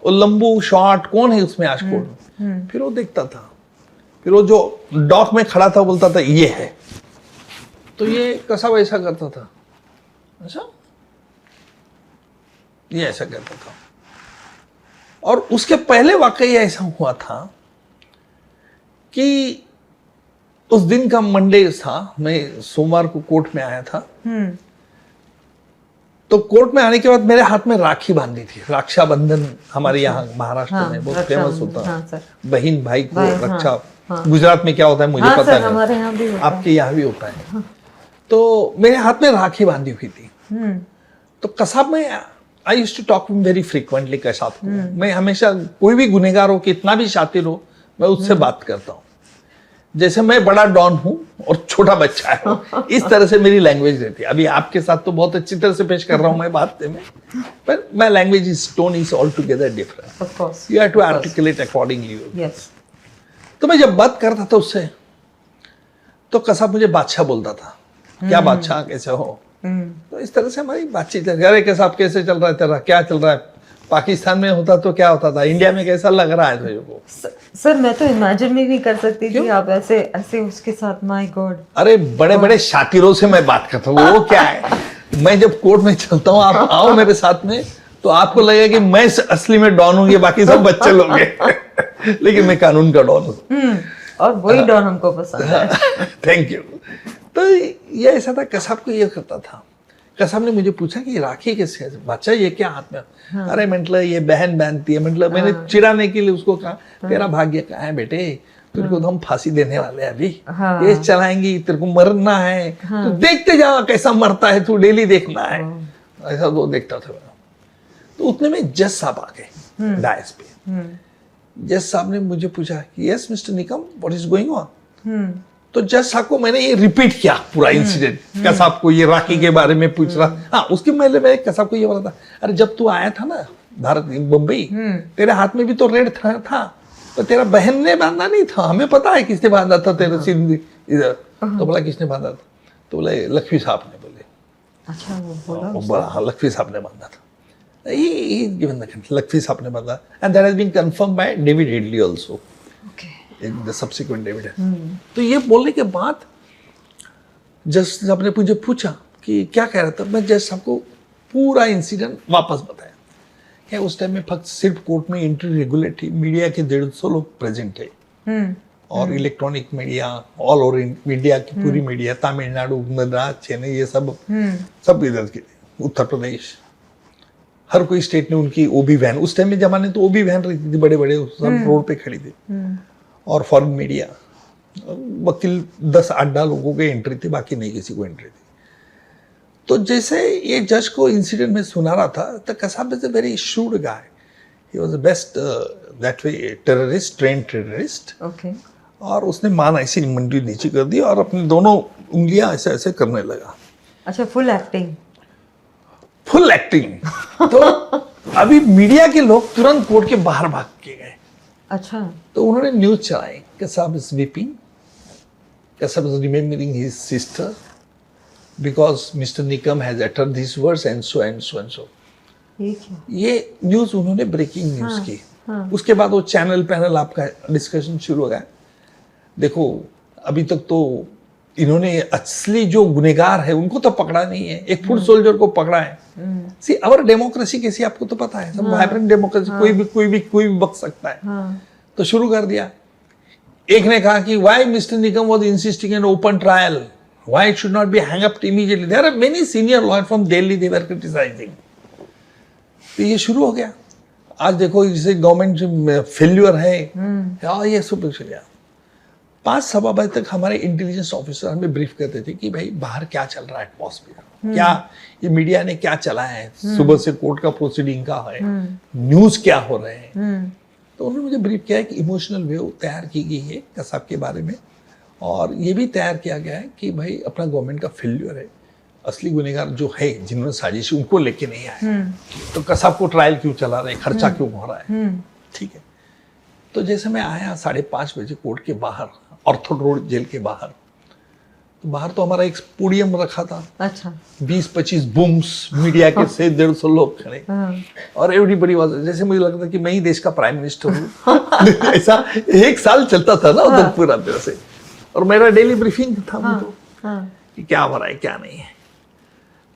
Speaker 2: वो लंबू शॉर्ट कौन है उसमें आज कोर्ट में? फिर वो देखता था, फिर वो जो डॉक में खड़ा था बोलता था ये है। तो ये कसाब ऐसा करता था, अच्छा ये ऐसा करता था। और उसके पहले वाकई ऐसा हुआ था कि उस दिन का मंडे था, मैं सोमवार को कोर्ट में आया था। तो कोर्ट में आने के बाद मेरे हाथ में राखी बांधी थी, रक्षाबंधन हमारे यहाँ महाराष्ट्र में बहुत फेमस होता है। बहन भाई को रक्षा, गुजरात में क्या होता है मुझे पता नहीं,
Speaker 1: हमारे यहाँ भी
Speaker 2: आपके यहाँ भी होता है। तो मेरे हाथ में राखी बांधी हुई थी। तो कसाब में I used to talk very frequently Kasab को। मैं हमेशा कोई भी गुनहगार हो, कितना भी शातिर हो, मैं उससे बात करता हूँ जैसे मैं बड़ा डॉन हूं और छोटा बच्चा है। इस तरह से मेरी लैंग्वेज रहती है। अभी आपके साथ तो बहुत अच्छी तरह से पेश कर रहा हूं मैं बात में, पर my language is tone is all together different.
Speaker 1: Of course
Speaker 2: you have to articulate accordingly.
Speaker 1: Yes.
Speaker 2: तो मैं जब बात करता था उससे, तो कसाब मुझे बादशाह बोलता था, क्या बादशाह कैसे हो? तो इस तरह से हमारी बातचीत है। अरे कसाब कैसे चल रहा है तेरा, क्या चल रहा है? पाकिस्तान में होता तो क्या होता था, इंडिया में कैसा लग रहा है तुझे को?
Speaker 1: सर मैं तो इमेजिन भी नहीं कर सकती थी आप ऐसे ऐसे उसके साथ। My God.
Speaker 2: अरे बड़े बड़े शातिरों से मैं बात करता हूँ, वो क्या है, मैं जब कोर्ट में चलता हूँ, आप आओ मेरे साथ में, तो आपको लगेगा कि मैं असली में डॉन हूँ, ये बाकी सब बच्चे लोग हैं। लेकिन मैं कानून का डॉन हूँ।
Speaker 1: और वही डॉन हमको पसंद है।
Speaker 2: Thank you. तो ये ऐसा था, कसाब को ये करता था। कसाब ने मुझे पूछा कि राखी कैसे है बच्चा, ये क्या हाथ में? अरे मतलब ये बहन बांधती है। मतलब मैंने चिढ़ाने के लिए उसको कहा, तेरा भाग्य कहाँ है बेटे, तेरे को तो हम फांसी देने वाले हैं अभी, ये चलाएंगी, तेरे को मरना है, तो देखते जा कैसा मरता है तू, डेली देखना है। ऐसा वो देखता था। तो उतने में जज साहब आ गए डायस पे। जज साहब ने मुझे पूछा कि yes mister Nikam, what is going on? तो जज साहब को मैंने ये रिपीट किया पूरा इंसिडेंट। कसाब को ये राखी के बारे में पूछ रहा। हाँ, उसके पहले मैं कसाब को ये बोला था, अरे जब तू आया था ना भारत मुंबई, तेरे हाथ में भी तो रेड था, तो तेरा बहन ने बांधा नहीं था, हमें पता है किसने बांधा था तेरे सिंध इधर। तो बोला किसने बांधा था? तो बोले लखवी साहब ने। बोले अच्छा, वो बोला हाँ लखवी साहब ने बांधा था। लखवी साहब ने बांधा, and that has been confirm by David Headley also. The subsequent evidence. तो ये बोलने के बाद जज साहब ने मुझे पूछा कि क्या कह रहा था। मैं जज साहब को पूरा इंसिडेंट वापस बताया। क्या उस टाइम में फक्त सिर्फ कोर्ट में एंट्री रेगुलर थी, मीडिया के 150 लोग प्रेजेंट थे, और electronic media all over India की पूरी मीडिया, तमिलनाडु, मद्रास, चेन्नई, ये सब इधर के, उत्तर प्रदेश, हर कोई स्टेट ने उनकी ओबी वैन, उस टाइम में जमाने तो ओबी वैन रहती थी, बड़े बड़े सब रोड पे खड़ी थी, और फॉरेन मीडिया, वकील 10-8 लोगों की एंट्री थी, बाकी नहीं किसी को एंट्री थी। तो जैसे ये जज को इंसिडेंट में सुना रहा था, तो Kasab is a very shrewd guy. He was the best that way terrorist, trained terrorist. Okay. और उसने मान ऐसी मंडी नीचे कर दी और अपनी दोनों उंगलियां ऐसे ऐसे करने लगा।
Speaker 1: अच्छा, फुल एक्टिंग।
Speaker 2: Full acting. तो अभी मीडिया के लोग तुरंत कोर्ट के बाहर भाग के गए। अच्छा। तो उन्होंने न्यूज चलाई, Kasab is weeping, Kasab is remembering his sister because Mr. Nikam has uttered these words and so and so and so. ये न्यूज उन्होंने ब्रेकिंग न्यूज की। उसके बाद वो चैनल पैनल आपका डिस्कशन शुरू हो गया। देखो अभी तक तो इन्होंने असली जो गुनहगार है उनको तो पकड़ा नहीं है, एक फुट सोल्जर को पकड़ा है। सी अवर डेमोक्रेसी कैसी आपको तो पता है, सब वाइब्रेंट डेमोक्रेसी, कोई भी बक सकता है। तो शुरू कर दिया। एक ने कहा कि why mister Nikam was insisting an open trial, why it should not be hung up immediately. There are many senior lawyers from Delhi, they were criticizing. तो ये शुरू हो गया। आज देखो जैसे गवर्नमेंट फेल्यूर है, ये सब चल गया। 5-सवा बजे तक हमारे इंटेलिजेंस ऑफिसर हमें ब्रीफ करते थे कि भाई बाहर क्या चल रहा है, एटमॉस्फेयर क्या, ये मीडिया ने क्या चलाया है, सुबह से कोर्ट का प्रोसीडिंग का है, न्यूज क्या हो रहे हैं। तो उन्होंने मुझे ब्रीफ किया कि इमोशनल वेव तैयार की गई है कसाब के बारे में, और ये भी तैयार किया गया है कि भाई अपना गवर्नमेंट का फेल्यूर है, असली गुनहगार जो है जिन्होंने साजिश उनको लेके नहीं आए, तो कसाब को ट्रायल क्यों चला रहे, खर्चा क्यों हो रहा है। ठीक है। तो जैसे मैं आया 5:30 बजे कोर्ट के बाहर, ऑर्थोड रोड जेल के बाहर, तो बाहर तो हमारा एक पोडियम रखा था,
Speaker 1: अच्छा
Speaker 2: 20-25 बूम्स, मीडिया के से 150 लोग खड़े, और एवरीबडी वाज, जैसे मुझे लगता था कि मैं ही देश का प्राइम मिनिस्टर हूँ। ऐसा 1 साल चलता था ना उधर पूरा तरह से, और मेरा डेली ब्रीफिंग था मुझको कि क्या हो रहा है क्या नहीं है।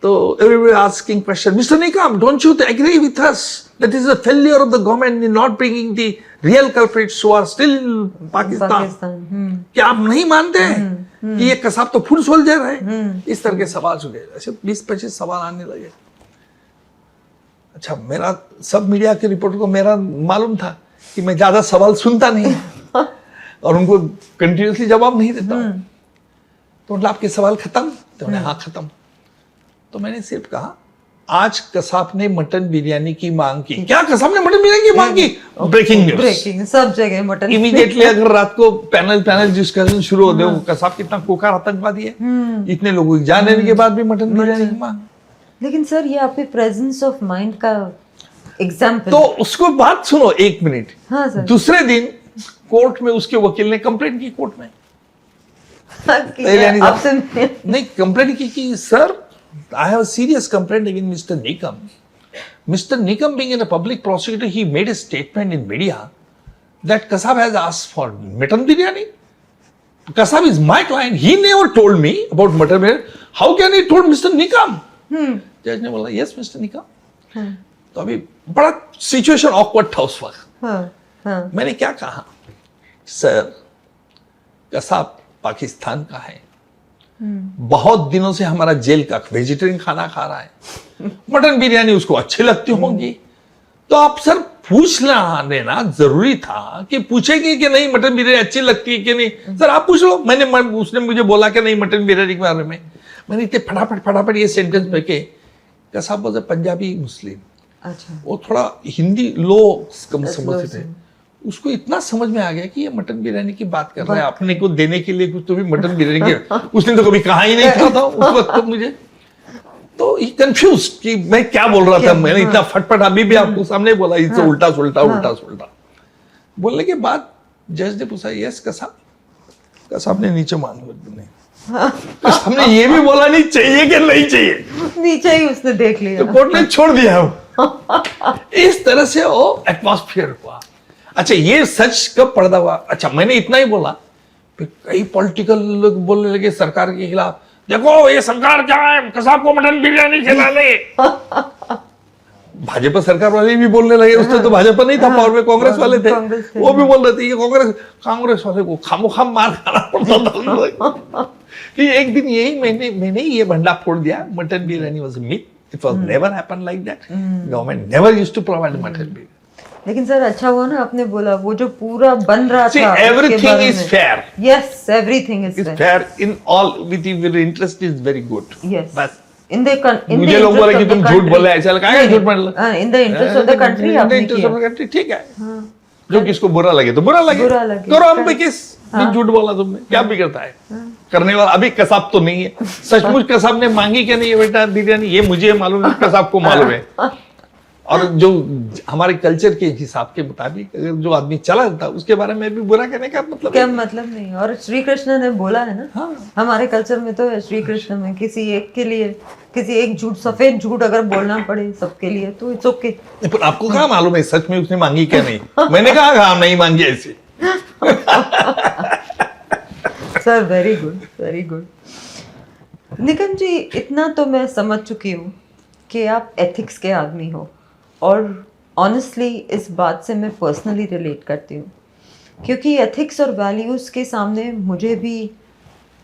Speaker 2: तो everybody asking question, Mr. Nikam, don't you agree with us that is a failure of the government in not bringing the real culprits who are still in Pakistan? क्या आप नहीं मानते हैं कि ये कसाब तो फुल सोल्जर है? इस तरह के सवाल चुके, ऐसे 20-25 सवाल आने लगे। अच्छा, मेरा सब मीडिया के रिपोर्टर को मेरा मालूम था कि मैं ज्यादा सवाल सुनता नहीं और उनको कंटिन्यूसली जवाब नहीं देता हूँ। तो मतलब आपके सवाल खत्म? तो मैंने हाँ खत्म। तो मैंने सिर्फ कहा, आज कसाब ने मटन बिरयानी की मांग की। क्या कसाब ने मटन बिरयानी की मांग की? ब्रेकिंग न्यूज,
Speaker 1: ब्रेकिंग, सब जगह मटन।
Speaker 2: इमीडिएटली अगर रात को पैनल डिस्कशन शुरू हो गए, कसाब कितना कोकार आतंकवादी है, इतने लोगों की जान लेने के बाद भी मटन बिरयानी की मांग।
Speaker 1: लेकिन सर ये आपके प्रेजेंस ऑफ माइंड का एग्जाम्पल।
Speaker 2: तो उसको बात सुनो 1 मिनट।
Speaker 1: हाँ सर।
Speaker 2: दूसरे दिन कोर्ट में उसके वकील ने कंप्लेंट की, कोर्ट में
Speaker 1: आपसे
Speaker 2: नहीं कंप्लेंट की कि sir, I have a serious complaint against Mr. Nikam. Mr. Nikam, being a public prosecutor, he made a statement in media that Kasab has asked for mutton biryani. Kasab is my client. He never told me about mutton biryani. How can he told Mr. Nikam? जज ने बोला, yes, Mr. Nikam. तो अभी बड़ा situation awkward था उस वक्त। मैंने क्या कहा, सर कसाब पाकिस्तान का है, बहुत दिनों से हमारा जेल का वेजिटेरियन खाना खा रहा है, मटन बिरयानी उसको अच्छी लगती होंगी, तो आप सर पूछ लेना जरूरी था कि पूछेंगे कि नहीं मटन बिरयानी अच्छी लगती है कि नहीं। सर आप पूछ लो। उसने मुझे बोला कि नहीं मटन बिरयानी के बारे में। मैंने इतने फटाफट ये सेंटेंस फेंके। कसाब वाज अ पंजाबी मुस्लिम, अच्छा, वो थोड़ा हिंदी लो समझते थे, उसको इतना समझ में आ गया कि ये मटन बिरयानी की बात कर रहा है, अपने को देने के लिए कुछ तो भी मटन बिरयानी की। उसने तो कभी कहा ही नहीं था उस वक्त तो मुझे, तो ही कंफ्यूज कि मैं क्या बोल रहा था। मैंने इतना फटफट अभी भी आपको सामने बोला, इससे उल्टा सुल्टा बोलने के बाद जज ने पूछा, यस कसाब? कसाब ने नीचे मान लिया। हमने ये भी बोला नहीं चाहिए कि नहीं चाहिए, नीचे ही उसने देख लिया, तो कोर्ट ने छोड़ दिया। इस तरह से वो एटमॉस्फेयर हुआ। अच्छा, ये सच कब पर्दा हुआ? अच्छा, मैंने इतना ही बोला, फिर कई पॉलिटिकल लोग बोलने लगे सरकार के खिलाफ, देखो ये सरकार क्या है, कसाब को मटन बिरयानी खिलाने। भाजपा सरकार वाले भी बोलने लगे, उससे तो भाजपा नहीं था पावर में, कांग्रेस वाले थे, वो भी बोल रहे थे ये कांग्रेस वाले को खामोखाम मार खाना पड़ता था। कि एक दिन यही मैंने ये भंडा फोड़ दिया, mutton biryani was a myth, it was never happen like that, government never used to provide mutton biryani.
Speaker 1: लेकिन सर अच्छा हुआ ना आपने बोला, वो जो पूरा बन रहा था,
Speaker 2: everything is fair.
Speaker 1: Yes, everything is
Speaker 2: fair in all, with your interest is very good.
Speaker 1: Yes,
Speaker 2: बस
Speaker 1: मुझे
Speaker 2: लोग बोले कि तुम झूठ बोले, ऐसा लगा झूठ बोल,
Speaker 1: in the interest of the country, आपने किया,
Speaker 2: ठीक है। जो किसको बुरा लगे तो बुरा लगे, करो, हम पे किस झूठ बोला तुमने, क्या बिगड़ता है? करने वाला अभी कसाब तो नहीं है, सचमुच कसाब ने मांगी क्या नहीं है बेटा बिरयानी, ये मुझे मालूम है, कसाब को मालूम है। और जो हमारे कल्चर के हिसाब के मुताबिक अगर जो आदमी चला जाता उसके बारे में भी बुरा कहने का मतलब
Speaker 1: क्या मतलब नहीं। और श्री कृष्ण ने बोला है ना, हाँ, हमारे कल्चर में तो है, श्री कृष्ण में किसी एक के लिए, किसी एक झूठ, सफेद झूठ अगर बोलना पड़े सबके लिए तो इट्स ओके।
Speaker 2: पर आपको कहाँ मालूम है सच में उसने मांगी क्या नहीं? मैंने कहा हम नहीं मांगी ऐसी।
Speaker 1: Sir very good, very good. Nikam ji, इतना तो मैं समझ चुकी हूँ कि आप एथिक्स के आदमी हो, और ऑनेस्टली इस बात से मैं पर्सनली रिलेट करती हूँ, क्योंकि एथिक्स और वैल्यूज़ के सामने मुझे भी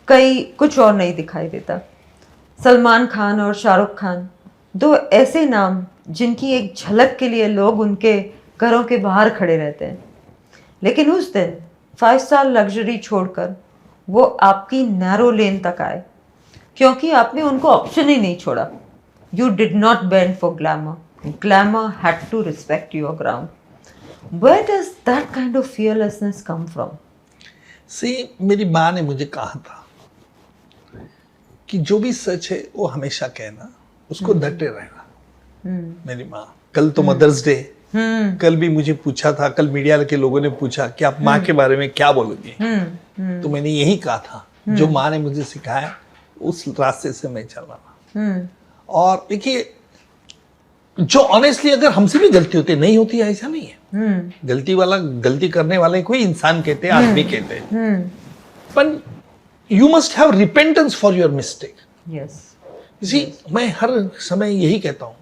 Speaker 1: कुछ और नहीं दिखाई देता। सलमान खान और शाहरुख खान, दो ऐसे नाम जिनकी एक झलक के लिए लोग उनके घरों के बाहर खड़े रहते हैं, लेकिन उस दिन 5 स्टार लग्जरी छोड़कर वो आपकी नैरो लेन तक आए, क्योंकि आपने उनको ऑप्शन ही नहीं छोड़ा। You did not bend for glamour, glamour had to respect your ground. Where does that kind of fearlessness come from?
Speaker 2: See, मेरी माँ ने मुझे कहा था कि जो भी सच है वो हमेशा कहना, उसको डटे रहना। मेरी माँ, कल तो मदर्स डे, कल भी मुझे पूछा था, कल मीडिया के लोगों ने पूछा कि आप माँ के बारे में क्या बोलोगे, तो मैंने यही कहा था जो माँ ने मुझे सिखाया उस रास्ते से मैं चल रहा। और देखिए, जो ऑनेस्टली अगर हमसे भी गलती होती है, नहीं होती है ऐसा नहीं है। गलती करने वाले को ही इंसान कहते हैं, आदमी कहते हैं। पर you must have repentance for your mistake.
Speaker 1: Yes.
Speaker 2: मैं हर समय यही कहता हूं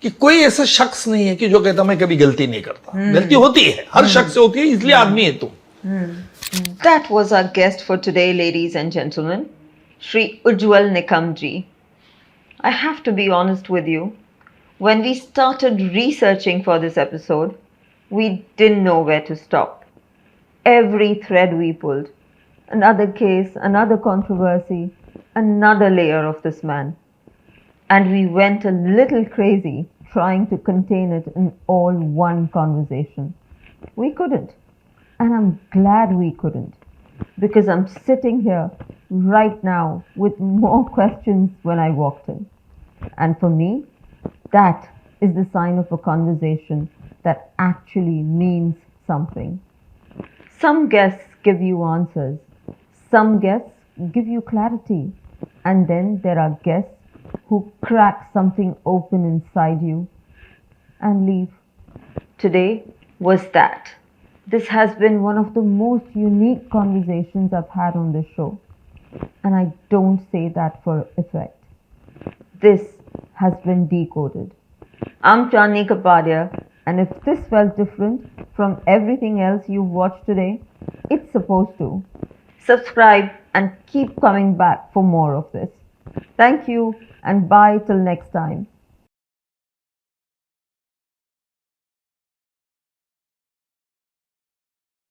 Speaker 2: कि कोई ऐसा शख्स नहीं है कि जो कहता मैं कभी गलती नहीं करता। गलती होती है, हर शख्स से होती है, इसलिए आदमी है तू।
Speaker 1: That was our guest for today, ladies and gentlemen, Shri Ujjwal Nikamji. I have to be honest with you. When we started researching for this episode, we didn't know where to stop. Every thread we pulled, another case, another controversy, another layer of this man. And we went a little crazy trying to contain it in all one conversation. We couldn't. And I'm glad we couldn't. Because I'm sitting here right now with more questions when I walked in. And for me, that is the sign of a conversation that actually means something. Some guests give you answers. Some guests give you clarity. And then there are guests who crack something open inside you and leave. Today was that. This has been one of the most unique conversations I've had on this show. And I don't say that for effect. This has been decoded. I'm Chandni Kapadia, and if this felt different from everything else you've watched today, it's supposed to. Subscribe and keep coming back for more of this. Thank you, and bye till next time.